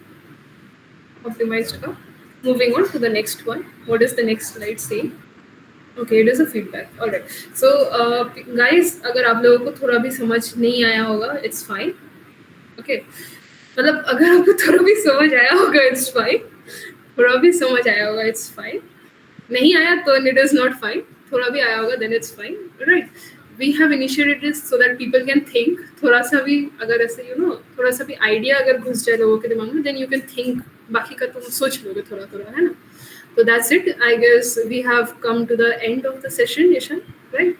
ऑप्टिमाइज्ड का। Moving on to the next one, what is the next slide saying? Okay, it is a feedback. All right, so guys, अगर आप लोगों को थोड़ा भी समझ नहीं आया होगा, इट्स फाइन। ओके, मतलब अगर आपको थोड़ा भी समझ आया होगा इट्स फाइन, थोड़ा भी समझ आया होगा इट्स फाइन, नहीं आया तो इट इज नॉट फाइन, थोड़ा भी आया होगा then it's fine, right. We have initiated this so that people can think. थोड़ा सा भी अगर ऐसे थोड़ा सा भी आइडिया अगर घुस जाए लोगों के दिमाग में, देन यू कैन थिंक, बाकी का तुम सोच लोगे थोड़ा थोड़ा, है ना। तो that's it. I guess we have come to the end of the session, यशन, right.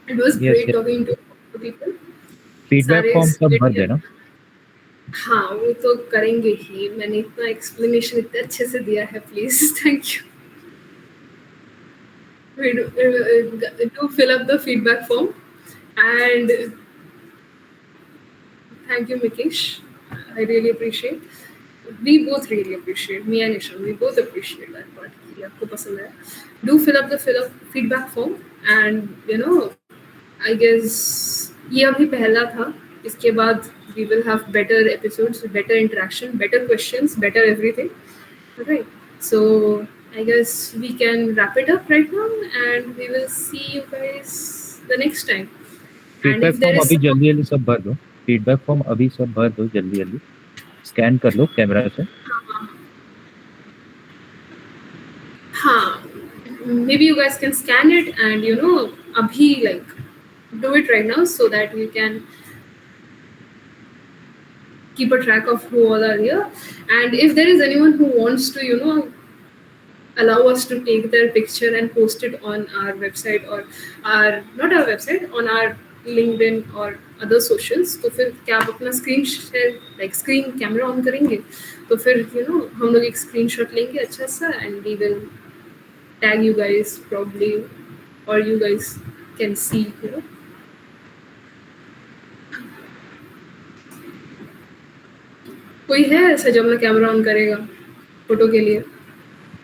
It was great talking to people. Feedback form सब भर देना। हाँ, वो तो करेंगे ही, मैंने इतना एक्सप्लेनेशन इतने अच्छे से दिया है, please, thank you. Do fill up the feedback form, and thank you Mikesh, I really appreciate, we both really appreciate, me and Ishan, we both appreciate that part कि आपको पसंद है। Do fill up the feedback form, and I guess ये अभी पहला था. इसके बाद we will have better episodes, better interaction, better questions, better everything. Right. So I guess we can wrap it up right now, and we will see you guys the next time. Feedback if there form is अभी जल्दी सब भर दो. Feedback form अभी सब भर दो जल्दी. स्कैन कर लो कैमरा से. हाँ, maybe you guys can scan it and abhi like do it right now so that we can keep a track of who all are here. And if there is anyone who wants to allow us to take their picture and post it on our website or not our website, on our LinkedIn or other socials, तो फिर क्या आप अपना screen camera on करेंगे तो फिर हम लोग एक स्क्रीनशॉट लेंगे अच्छा सा and we will tag you guys probably, or you guys can see कोई है ऐसा जो अपना कैमरा ऑन करेगा फोटो के लिए.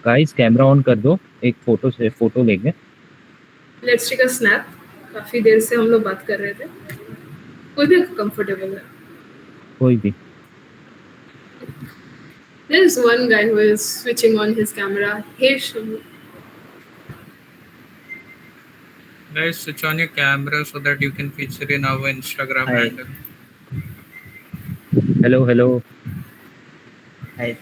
गाइस कैमरा ऑन कर दो. एक फोटो लेंगे. Let's take a snap. काफी देर से हम लोग बात कर रहे थे. कोई भी कंफर्टेबल है. कोई भी. There is one guy who is switching on his camera. Hey Shivu. Guys, switch on your camera so that you can feature in our Instagram Hi. handle. Hello. Hi.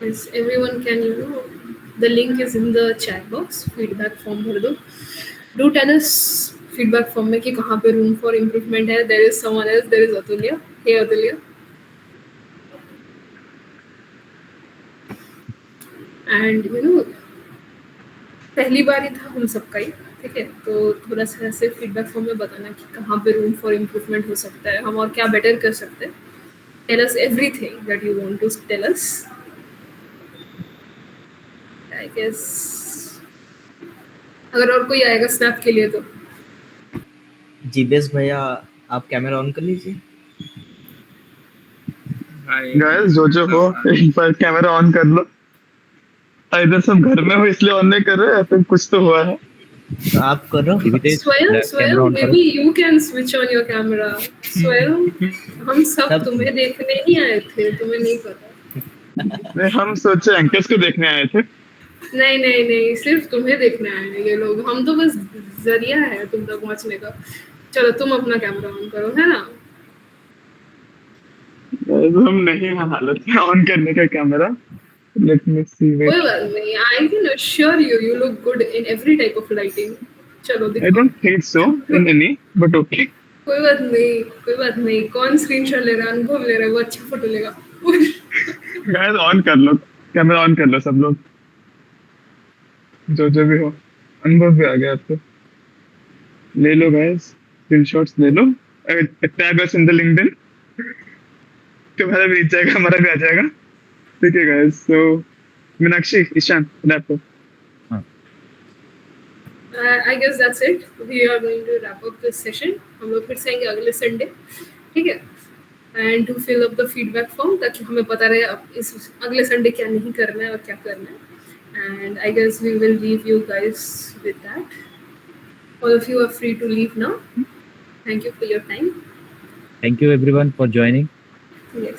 Yes, everyone can the link is in the chat box. Feedback form भर दो. Do tell us feedback form में कि कहाँ पे room for improvement है. There is someone else. There is Atulya. Hey Atulya. And पहली बार ही था हम सबका ही. ठीक है, तो थोड़ा सा ऐसे फीडबैक फॉर्म में बताना कि कहाँ पे रूम फॉर इम्प्रूवमेंट हो सकता है, हम और क्या बेटर कर सकते हैं. Tell us everything that you want to tell us. I guess अगर और कोई आएगा स्नैप के लिए तो जीबेस भैया आप कैमरा ऑन कर लीजिए. गाइस जो हो एक बार कैमरा ऑन कर लो. इधर सब घर में हो इसलिए ऑन नहीं कर रहे या फिर कुछ तो हुआ है. तो आप करो. स्वयं maybe you can switch on your camera. स्वयं हम सब तुम्हें देखने ही आए थे, तुम्हें नहीं पता. नहीं हम सोचे अंकित को देखने आए थे. नहीं सिर्फ तुम्हें देखने आए हैं ये लोग. हम तो बस जरिया है तुम तक पहुंचने का. चलो तुम अपना कैमरा ऑन करो, है ना. हम नहीं हैं हालत में ऑन करने का कैमरा. Let me see. कोई बात नहीं. I can assure you look good in every type of lighting. चलो दिखाओ. I don't think so in any, but okay. कोई बात नहीं. कौन स्क्रीनशॉट ले रहा है, अनुभव ले रहा है, वो अच्छा फोटो लेगा. गाइस ऑन कर लो कैमरा. ऑन कर लो सब लोग जो भी हो. अनुभव भी आ गया आपको. ले लो गाइस स्क्रीनशॉट्स ले लो. Tag us in the LinkedIn. तुम्हारा भी जाएगा हमारा भी आ जाएगा. ठीक है guys. So Meenakshi Ishan wrap up. I guess that's it. We are going to wrap up this session. हम लोग फिर से आएंगे अगले संडे. ठीक है. And to fill up the feedback form ताकि हमें पता रहे अब इस अगले संडे क्या नहीं करना है और क्या करना है. And I guess we will leave you guys with that. All of you are free to leave now. Thank you for your time. Thank you everyone for joining. Yes.